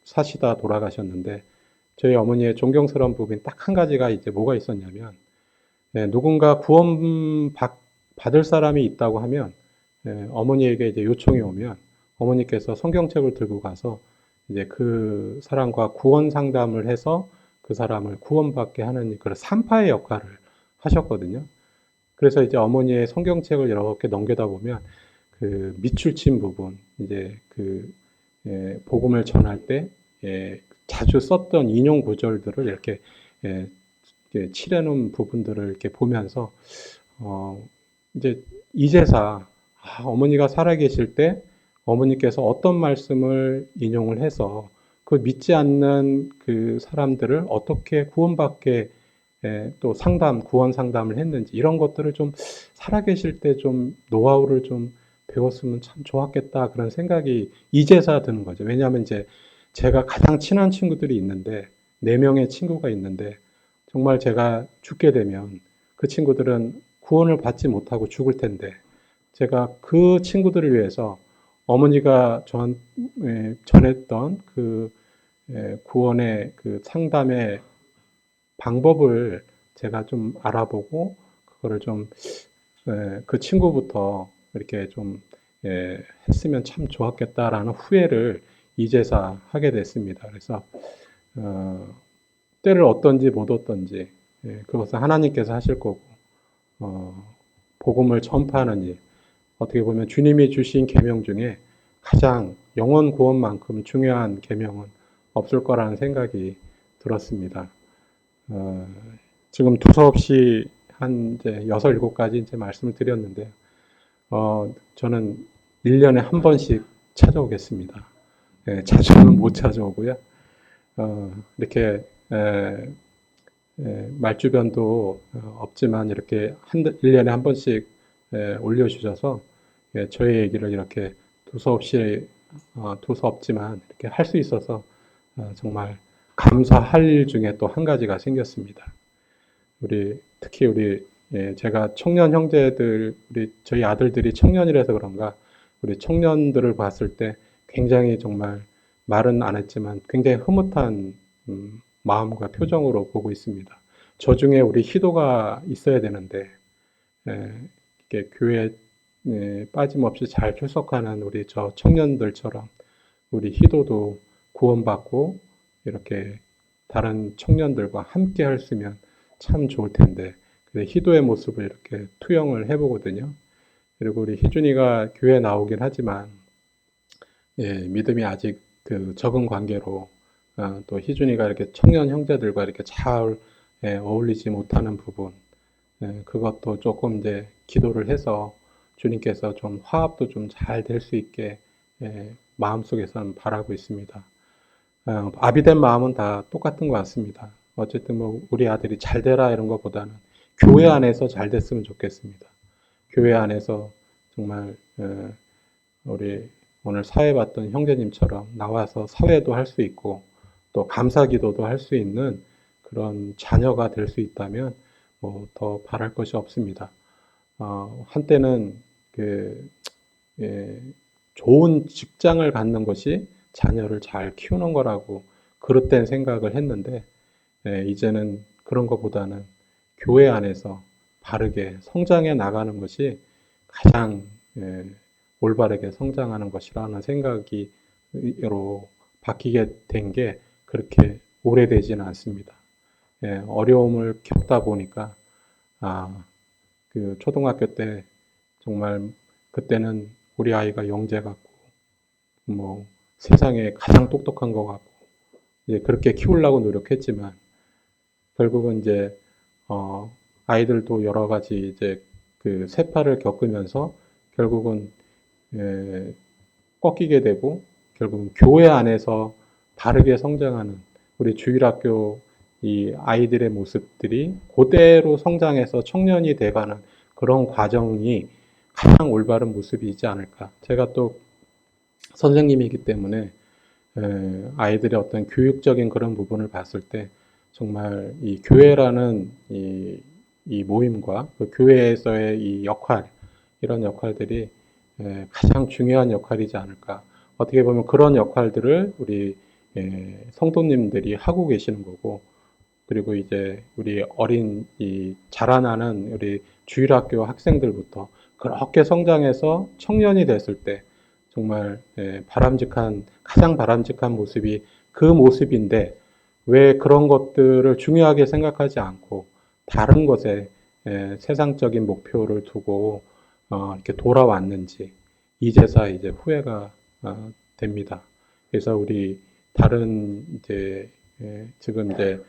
사시다 돌아가셨는데, 저희 어머니의 존경스러운 부분이 딱 한 가지가 이제 뭐가 있었냐면, 누군가 구원 받을 사람이 있다고 하면 어머니에게 이제 요청이 오면 어머니께서 성경책을 들고 가서 이제 그 사람과 구원 상담을 해서 그 사람을 구원받게 하는 그런 산파의 역할을 하셨거든요. 그래서 이제 어머니의 성경책을 이렇게 넘겨다 보면 그 밑줄 친 부분, 이제 그 복음을 전할 때 자주 썼던 인용 구절들을 이렇게 칠해놓은 부분들을 이렇게 보면서 이제 이제사 어머니가 살아계실 때 어머니께서 어떤 말씀을 인용을 해서 그 믿지 않는 그 사람들을 어떻게 구원받게 또 구원 상담을 했는지, 이런 것들을 좀 살아계실 때 좀 노하우를 좀 배웠으면 참 좋았겠다, 그런 생각이 이제서 드는 거죠. 왜냐하면 이제 제가 가장 친한 친구들이 있는데, 4명의 친구가 있는데, 정말 제가 죽게 되면 그 친구들은 구원을 받지 못하고 죽을 텐데, 제가 그 친구들을 위해서 어머니가 전했던 그 구원의 그 상담의 방법을 제가 좀 알아보고 그거를 좀 그 친구부터 이렇게 좀 했으면 참 좋았겠다라는 후회를 이제사 하게 됐습니다. 그래서 때를 얻든지 못 얻든지 그것은 하나님께서 하실 거고, 복음을 전파하는 일, 어떻게 보면 주님이 주신 계명 중에 가장 영혼 구원만큼 중요한 계명은 없을 거라는 생각이 들었습니다. 지금 두서없이 한 이제 6, 7가지 이제 말씀을 드렸는데, 저는 1년에 한 번씩 찾아오겠습니다. 자주는 못 찾아오고요. 이렇게 말주변도 없지만 이렇게 1년에 한 번씩 올려주셔서 저의 얘기를 이렇게 두서없이 두서없지만 이렇게 할 수 있어서 정말 감사할 일 중에 또 한 가지가 생겼습니다. 특히 제가 청년 형제들, 저희 아들들이 청년이라서 그런가 우리 청년들을 봤을 때 굉장히 정말 말은 안 했지만 굉장히 흐뭇한 마음과 표정으로 보고 있습니다. 저 중에 우리 희도가 있어야 되는데 이렇게 교회에 빠짐없이 잘 출석하는 우리 저 청년들처럼 우리 희도도 구원받고 이렇게 다른 청년들과 함께 할 수 있으면 참 좋을 텐데, 희도의 모습을 이렇게 투영을 해보거든요. 그리고 우리 희준이가 교회 나오긴 하지만 믿음이 아직 그 적은 관계로 또 희준이가 이렇게 청년 형제들과 이렇게 잘 어울리지 못하는 부분, 그것도 조금 이제 기도를 해서 주님께서 좀 화합도 좀 잘 될 수 있게 마음속에서는 바라고 있습니다. 아비된 마음은 다 똑같은 것 같습니다. 어쨌든 뭐 우리 아들이 잘 되라 이런 것보다는 교회 안에서 잘 됐으면 좋겠습니다. 교회 안에서 정말 우리 오늘 사회 봤던 형제님처럼 나와서 사회도 할 수 있고 또 감사 기도도 할 수 있는 그런 자녀가 될 수 있다면 뭐 더 바랄 것이 없습니다. 한때는 좋은 직장을 갖는 것이 자녀를 잘 키우는 거라고 그릇된 생각을 했는데, 이제는 그런 것보다는 교회 안에서 바르게 성장해 나가는 것이 가장 올바르게 성장하는 것이라는 생각으로 바뀌게 된 게 그렇게 오래되지는 않습니다. 어려움을 겪다 보니까 그 초등학교 때 정말 그때는 우리 아이가 영재 같고, 뭐, 세상에 가장 똑똑한 것 같고, 이제 그렇게 키우려고 노력했지만, 결국은 이제, 아이들도 여러 가지 이제 그 세파를 겪으면서 결국은, 꺾이게 되고, 결국은 교회 안에서 바르게 성장하는 우리 주일학교 이 아이들의 모습들이 그대로 성장해서 청년이 돼가는 그런 과정이 가장 올바른 모습이지 않을까. 제가 또 선생님이기 때문에 아이들의 어떤 교육적인 그런 부분을 봤을 때 정말 이 교회라는 이 모임과 그 교회에서의 이 역할, 이런 역할들이 가장 중요한 역할이지 않을까. 어떻게 보면 그런 역할들을 우리 성도님들이 하고 계시는 거고, 그리고 이제 우리 어린 이 자라나는 우리 주일학교 학생들부터 그렇게 성장해서 청년이 됐을 때 정말 바람직한, 가장 바람직한 모습이 그 모습인데, 왜 그런 것들을 중요하게 생각하지 않고 다른 것에 세상적인 목표를 두고 이렇게 돌아왔는지 이제서 이제 후회가 됩니다. 그래서 우리 다른 이제 지금 이제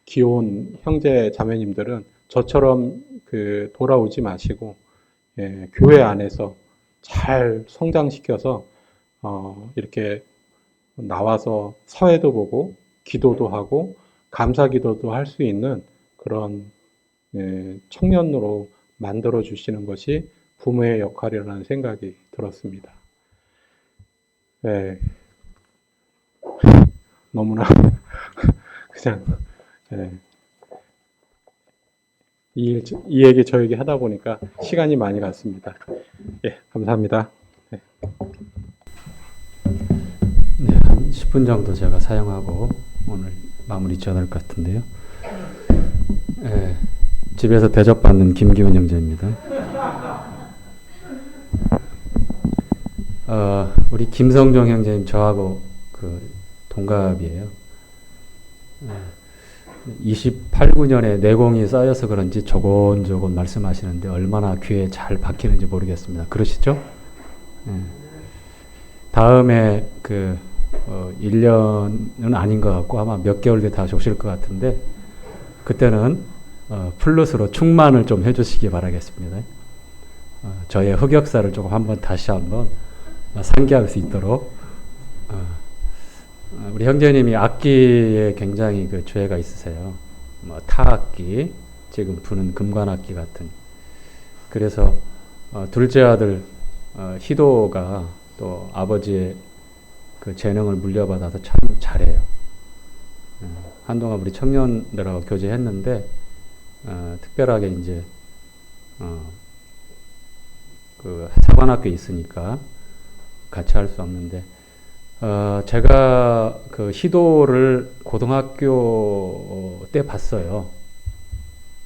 귀여운 형제 자매님들은 저처럼 그 돌아오지 마시고 교회 안에서 잘 성장시켜서 이렇게 나와서 사회도 보고 기도도 하고 감사 기도도 할 수 있는 그런 청년으로 만들어 주시는 것이 부모의 역할이라는 생각이 들었습니다. 네, 너무나 그냥 이 얘기 저 얘기 하다 보니까 시간이 많이 갔습니다. 예, 감사합니다. 네. 네, 한 10분 정도 제가 사용하고 오늘 마무리 지어야 될 것 같은데요. 예, 집에서 대접받는 김기훈 형제입니다. 우리 김성종 형제님 저하고 그 동갑이에요. 28, 9년에 내공이 쌓여서 그런지 조곤조곤 말씀하시는데 얼마나 귀에 잘 박히는지 모르겠습니다. 그러시죠? 예. 다음에 1년은 아닌 것 같고 아마 몇 개월 뒤에 다시 오실 것 같은데 그때는 플러스로 충만을 좀 해주시기 바라겠습니다. 저의 흑역사를 조금 다시 한번 상기할 수 있도록 우리 형제님이 악기에 굉장히 그 죄가 있으세요. 뭐 타악기, 지금 부는 금관악기 같은. 그래서 둘째 아들 희도가 또 아버지의 그 재능을 물려받아서 참 잘해요. 한동안 우리 청년들하고 교제했는데 특별하게 이제 그 사관학교에 있으니까 같이 할 수 없는데 제가 그 희도를 고등학교 때 봤어요.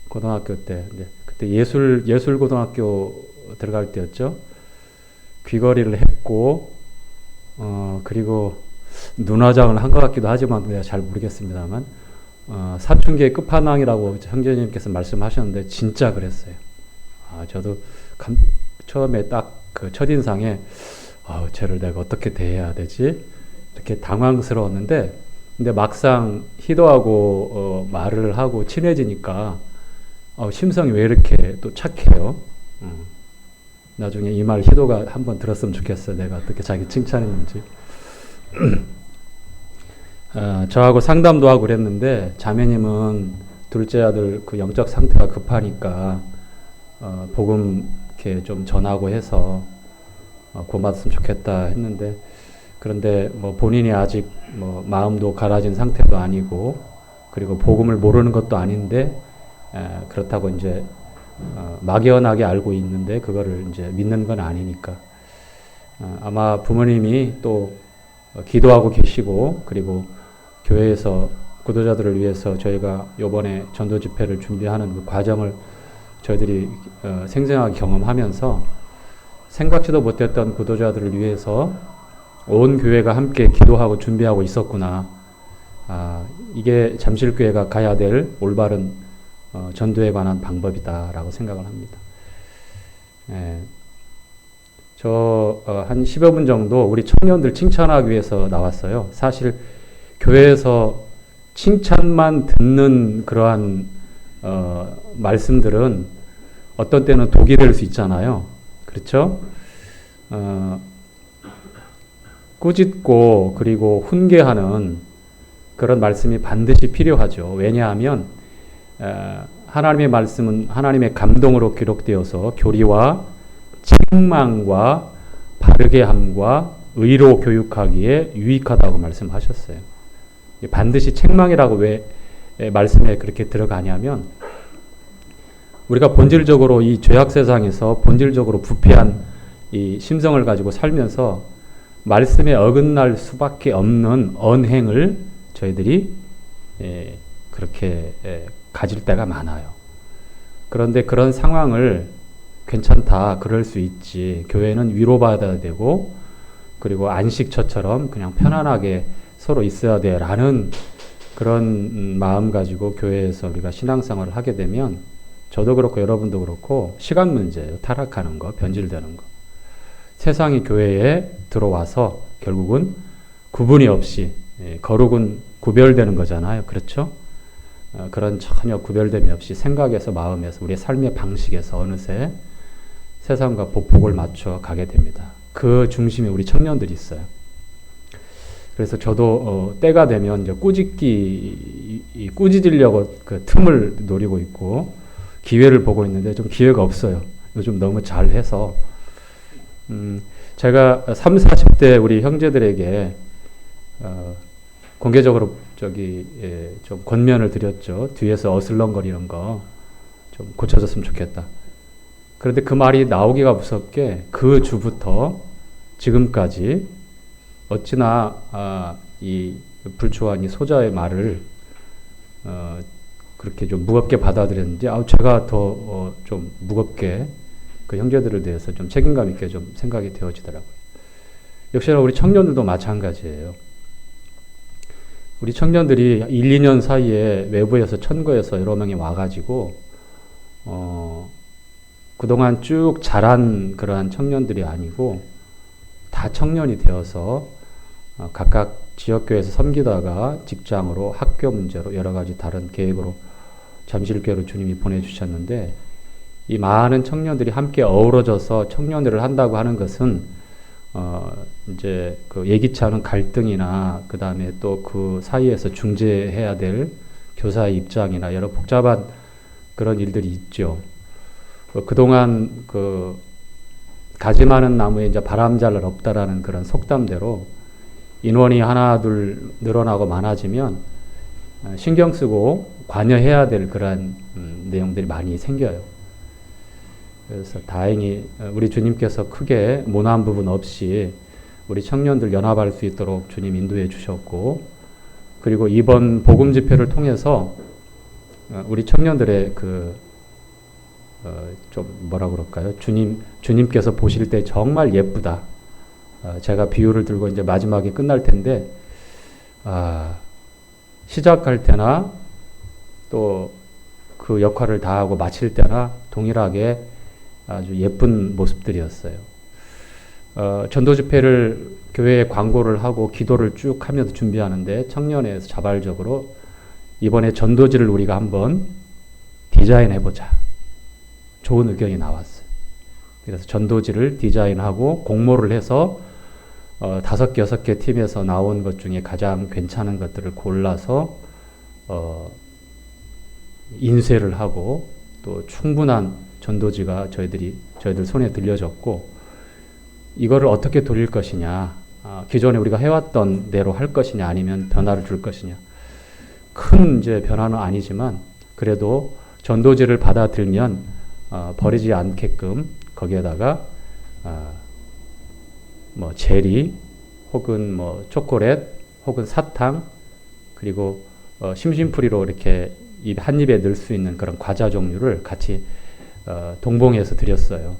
고등학교 때. 근데 그때 예술고등학교 들어갈 때였죠. 귀걸이를 했고, 그리고 눈화장을 한 것 같기도 하지만 내가 잘 모르겠습니다만, 사춘기의 끝판왕이라고 형제님께서 말씀하셨는데, 진짜 그랬어요. 저도 처음에 딱 그 첫인상에, 쟤를 내가 어떻게 대해야 되지? 이렇게 당황스러웠는데, 근데 막상 희도하고 말을 하고 친해지니까, 심성이 왜 이렇게 또 착해요? 나중에 이 말 희도가 한번 들었으면 좋겠어요. 내가 어떻게 자기 칭찬했는지. 저하고 상담도 하고 그랬는데 자매님은 둘째 아들 그 영적 상태가 급하니까 복음 이렇게 좀 전하고 해서 구원받았으면 좋겠다 했는데 그런데 뭐 본인이 아직 뭐 마음도 갈아진 상태도 아니고 그리고 복음을 모르는 것도 아닌데 그렇다고 이제 막연하게 알고 있는데 그거를 이제 믿는 건 아니니까 아마 부모님이 또 기도하고 계시고 그리고 교회에서 구도자들을 위해서 저희가 이번에 전도 집회를 준비하는 그 과정을 저희들이 생생하게 경험하면서 생각지도 못했던 구도자들을 위해서 온 교회가 함께 기도하고 준비하고 있었구나. 이게 잠실교회가 가야 될 올바른 전도에 관한 방법이다라고 생각을 합니다. 한 10여 분 정도 우리 청년들 칭찬하기 위해서 나왔어요. 사실 교회에서 칭찬만 듣는 그러한 말씀들은 어떤 때는 독이 될 수 있잖아요. 그렇죠? 꾸짖고 그리고 훈계하는 그런 말씀이 반드시 필요하죠. 왜냐하면 하나님의 말씀은 하나님의 감동으로 기록되어서 교리와 책망과 바르게 함과 의로 교육하기에 유익하다고 말씀하셨어요. 반드시 책망이라고 왜 말씀에 그렇게 들어가냐면 우리가 본질적으로 이 죄악 세상에서 본질적으로 부패한 이 심성을 가지고 살면서 말씀에 어긋날 수밖에 없는 언행을 저희들이 그렇게 가질 때가 많아요. 그런데 그런 상황을 괜찮다, 그럴 수 있지. 교회는 위로받아야 되고 그리고 안식처처럼 그냥 편안하게 서로 있어야 돼라는 그런 마음 가지고 교회에서 우리가 신앙생활을 하게 되면 저도 그렇고 여러분도 그렇고 시간 문제예요. 타락하는 거, 변질되는 거. 세상이 교회에 들어와서 결국은 구분이 없이 거룩은 구별되는 거잖아요. 그렇죠? 그런 전혀 구별됨이 없이 생각에서 마음에서 우리의 삶의 방식에서 어느새 세상과 보폭을 맞춰 가게 됩니다. 그 중심에 우리 청년들이 있어요. 그래서 저도 때가 되면 이제 꾸짖으려고 그 틈을 노리고 있고 기회를 보고 있는데 좀 기회가 없어요. 요즘 너무 잘해서 제가 30, 40대 우리 형제들에게 공개적으로 좀 권면을 드렸죠. 뒤에서 어슬렁거리는 거 좀 고쳐졌으면 좋겠다. 그런데 그 말이 나오기가 무섭게 그 주부터 지금까지 어찌나 이 불초한 이 소자의 말을 그렇게 좀 무겁게 받아들였는지 제가 더 좀 무겁게 그 형제들에 대해서 좀 책임감 있게 좀 생각이 되어지더라고요. 역시나 우리 청년들도 마찬가지예요. 우리 청년들이 1, 2년 사이에 외부에서 천거에서 여러 명이 와가지고 그동안 쭉 자란 그러한 청년들이 아니고 다 청년이 되어서 각각 지역교회에서 섬기다가 직장으로 학교 문제로 여러 가지 다른 계획으로 잠실교회로 주님이 보내주셨는데 이 많은 청년들이 함께 어우러져서 청년회를 한다고 하는 것은 이제 그 예기치 않은 갈등이나 그 다음에 또 그 사이에서 중재해야 될 교사의 입장이나 여러 복잡한 그런 일들이 있죠. 그동안 그 가지 많은 나무에 이제 바람 잘 날 없다라는 그런 속담대로 인원이 하나 둘 늘어나고 많아지면 신경 쓰고 관여해야 될 그런 내용들이 많이 생겨요. 그래서 다행히 우리 주님께서 크게 모난 부분 없이 우리 청년들 연합할 수 있도록 주님 인도해 주셨고 그리고 이번 복음 집회를 통해서 우리 청년들의 좀 뭐라 그럴까요? 주님께서 보실 때 정말 예쁘다. 제가 비유를 들고 이제 마지막에 끝날 텐데 시작할 때나 또 그 역할을 다하고 마칠 때나 동일하게 아주 예쁜 모습들이었어요. 전도 집회를 교회에 광고를 하고 기도를 쭉 하면서 준비하는데 청년회에서 자발적으로 이번에 전도지를 우리가 한번 디자인해보자. 좋은 의견이 나왔어요. 그래서 전도지를 디자인하고 공모를 해서 5개, 6개 팀에서 나온 것 중에 가장 괜찮은 것들을 골라서 인쇄를 하고 또 충분한 전도지가 저희들 손에 들려졌고 이거를 어떻게 돌릴 것이냐 기존에 우리가 해왔던 대로 할 것이냐 아니면 변화를 줄 것이냐 큰 이제 변화는 아니지만 그래도 전도지를 받아들면 버리지 않게끔 거기에다가 뭐 제리 혹은 뭐 초콜릿 혹은 사탕 그리고 심심풀이로 이렇게 한 입에 넣을 수 있는 그런 과자 종류를 같이 동봉해서 드렸어요.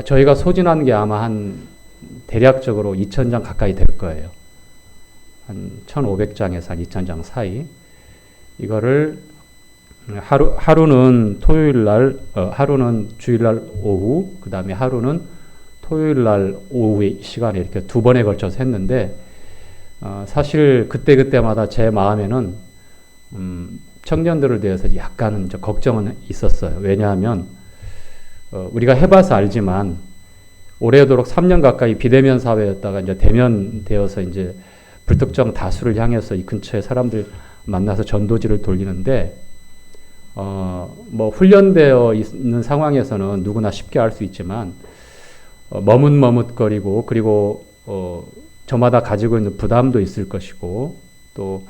저희가 소진한 게 아마 한 대략적으로 2,000장 가까이 될 거예요. 한 1,500장에서 한 2,000장 사이. 이거를 하루는 토요일 날, 하루는 주일 날 오후, 그 다음에 하루는 토요일 날 오후 시간에 이렇게 두 번에 걸쳐서 했는데, 사실 그때그때마다 제 마음에는, 청년들을 대해서 약간은 걱정은 있었어요. 왜냐하면, 우리가 해봐서 알지만, 오래도록 3년 가까이 비대면 사회였다가 이제 대면 되어서 이제 불특정 다수를 향해서 이 근처에 사람들 만나서 전도지를 돌리는데, 뭐 훈련되어 있는 상황에서는 누구나 쉽게 할 수 있지만, 머뭇머뭇거리고, 그리고 저마다 가지고 있는 부담도 있을 것이고, 또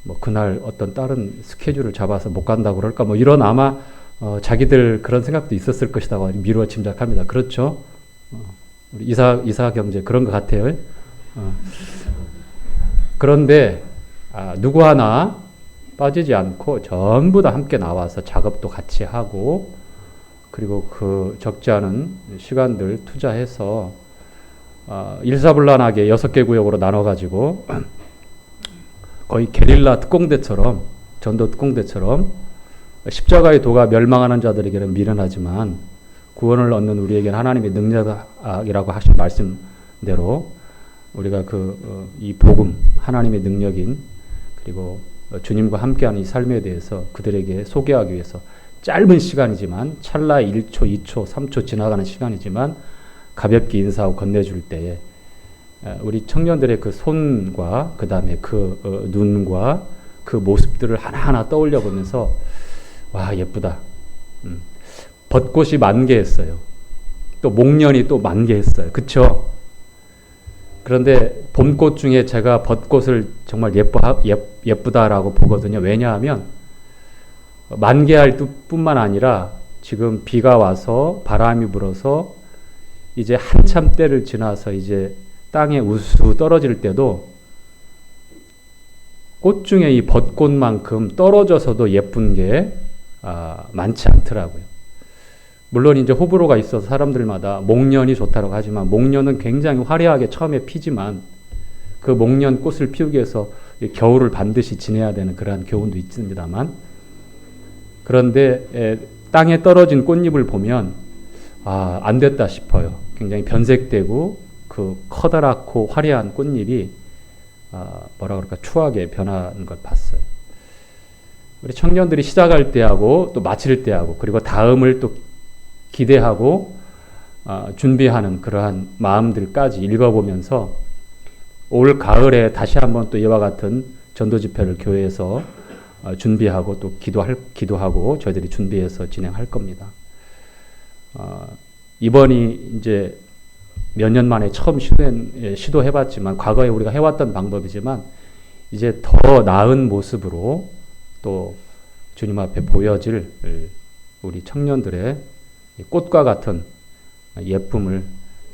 뭐 그날 어떤 다른 스케줄을 잡아서 못 간다고 그럴까, 뭐 이런 아마 자기들 그런 생각도 있었을 것이라고 미루어 짐작합니다. 그렇죠? 우리 이사 경제 그런 것 같아요. 그런데 누구 하나 빠지지 않고 전부 다 함께 나와서 작업도 같이 하고, 그리고 그 적지 않은 시간들 투자해서 일사불란하게 6개 구역으로 나눠가지고 거의 게릴라 특공대처럼, 전도 특공대처럼, 십자가의 도가 멸망하는 자들에게는 미련하지만 구원을 얻는 우리에게는 하나님의 능력이라고 하신 말씀대로 우리가 이 복음, 하나님의 능력인, 그리고 주님과 함께하는 이 삶에 대해서 그들에게 소개하기 위해서 짧은 시간이지만, 찰나의 1초, 2초, 3초 지나가는 시간이지만 가볍게 인사하고 건네줄 때에 우리 청년들의 그 손과 그 다음에 그 눈과 그 모습들을 하나하나 떠올려 보면서, 와, 예쁘다. 벚꽃이 만개했어요. 또 목련이 또 만개했어요. 그쵸? 그런데 봄꽃 중에 제가 벚꽃을 정말 예쁘다라고 보거든요. 왜냐하면 만개할 뿐만 아니라 지금 비가 와서 바람이 불어서 이제 한참 때를 지나서 이제 땅에 우수 떨어질 때도 꽃 중에 이 벚꽃만큼 떨어져서도 예쁜 게 많지 않더라고요. 물론 이제 호불호가 있어서 사람들마다 목련이 좋다고 하지만, 목련은 굉장히 화려하게 처음에 피지만 그 목련 꽃을 피우기 위해서 겨울을 반드시 지내야 되는 그러한 교훈도 있습니다만, 그런데 땅에 떨어진 꽃잎을 보면 안 됐다 싶어요. 굉장히 변색되고 그 커다랗고 화려한 꽃잎이 뭐라 그럴까, 추하게 변하는 걸 봤어요. 우리 청년들이 시작할 때하고 또 마칠 때하고, 그리고 다음을 또 기대하고 준비하는 그러한 마음들까지 읽어보면서 올 가을에 다시 한번 또 이와 같은 전도 집회를 교회에서 준비하고 또 기도하고 저희들이 준비해서 진행할 겁니다. 이번이 이제 몇 년 만에 처음 시도해봤지만, 과거에 우리가 해왔던 방법이지만 이제 더 나은 모습으로 또 주님 앞에 보여질 우리 청년들의 꽃과 같은 예쁨을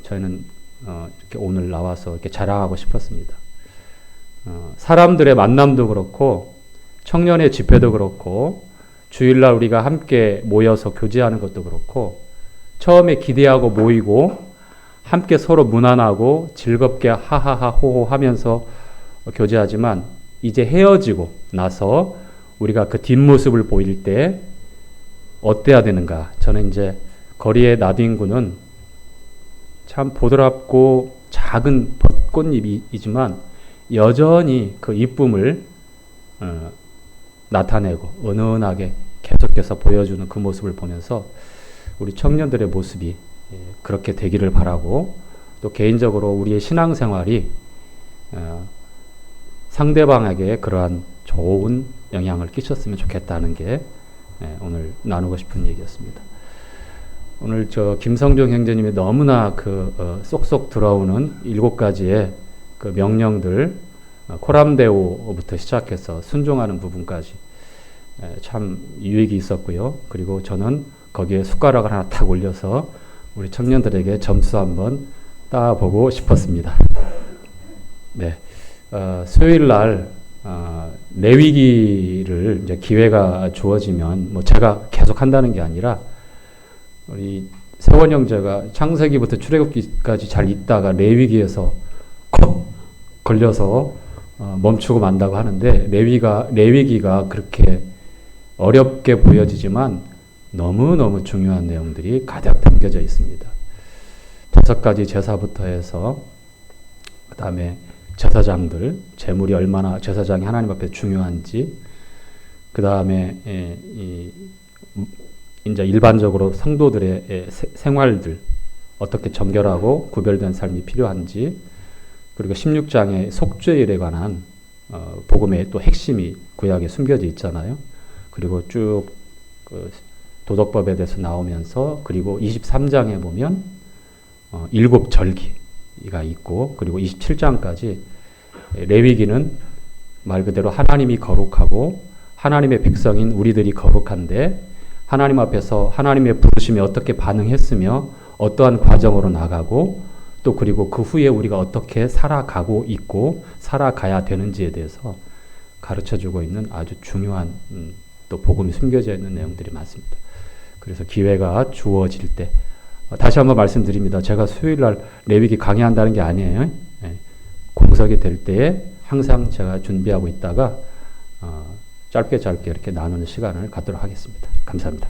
저희는 이렇게 오늘 나와서 이렇게 자랑하고 싶었습니다. 사람들의 만남도 그렇고, 청년의 집회도 그렇고, 주일날 우리가 함께 모여서 교제하는 것도 그렇고, 처음에 기대하고 모이고 함께 서로 문안하고 즐겁게 하하하 호호 하면서 교제하지만, 이제 헤어지고 나서 우리가 그 뒷모습을 보일 때 어때야 되는가. 저는 이제 거리의 나딘구는 참 보드랍고 작은 벚꽃잎이지만 여전히 그 이쁨을 나타내고 은은하게 계속해서 보여주는 그 모습을 보면서 우리 청년들의 모습이 그렇게 되기를 바라고, 또 개인적으로 우리의 신앙생활이 상대방에게 그러한 좋은 영향을 끼쳤으면 좋겠다는 게 오늘 나누고 싶은 얘기였습니다. 오늘 김성종 형제님이 너무나 쏙쏙 들어오는 7가지의 그 명령들, 코람데오부터 시작해서 순종하는 부분까지 참 유익이 있었고요. 그리고 저는 거기에 숟가락을 하나 탁 올려서 우리 청년들에게 점수 한번 따보고 싶었습니다. 네, 수요일 날 내위기를 이제 기회가 주어지면, 뭐 제가 계속 한다는 게 아니라 우리 세원 형제가 창세기부터 출애굽기까지 잘 있다가 레위기에서 콕 걸려서 멈추고 만다고 하는데, 레위기가 그렇게 어렵게 보여지지만 너무너무 중요한 내용들이 가득 담겨져 있습니다. 5가지 제사부터 해서 그 다음에 제사장들, 재물이 얼마나 제사장이 하나님 앞에 중요한지, 그 다음에 이제 일반적으로 성도들의 생활들 어떻게 정결하고 구별된 삶이 필요한지, 그리고 16장의 속죄일에 관한 복음의 또 핵심이 구약에 숨겨져 있잖아요. 그리고 쭉 도덕법에 대해서 나오면서, 그리고 23장에 보면 7절기가 있고, 그리고 27장까지 레위기는 말 그대로 하나님이 거룩하고 하나님의 백성인 우리들이 거룩한데, 하나님 앞에서 하나님의 부르심에 어떻게 반응했으며 어떠한 과정으로 나가고, 또 그리고 그 후에 우리가 어떻게 살아가고 있고 살아가야 되는지에 대해서 가르쳐주고 있는 아주 중요한 또 복음이 숨겨져 있는 내용들이 많습니다. 그래서 기회가 주어질 때 다시 한번 말씀드립니다. 제가 수요일날 레위기 강의한다는 게 아니에요. 공석이 될 때에 항상 제가 준비하고 있다가 짧게 이렇게 나누는 시간을 갖도록 하겠습니다. 감사합니다.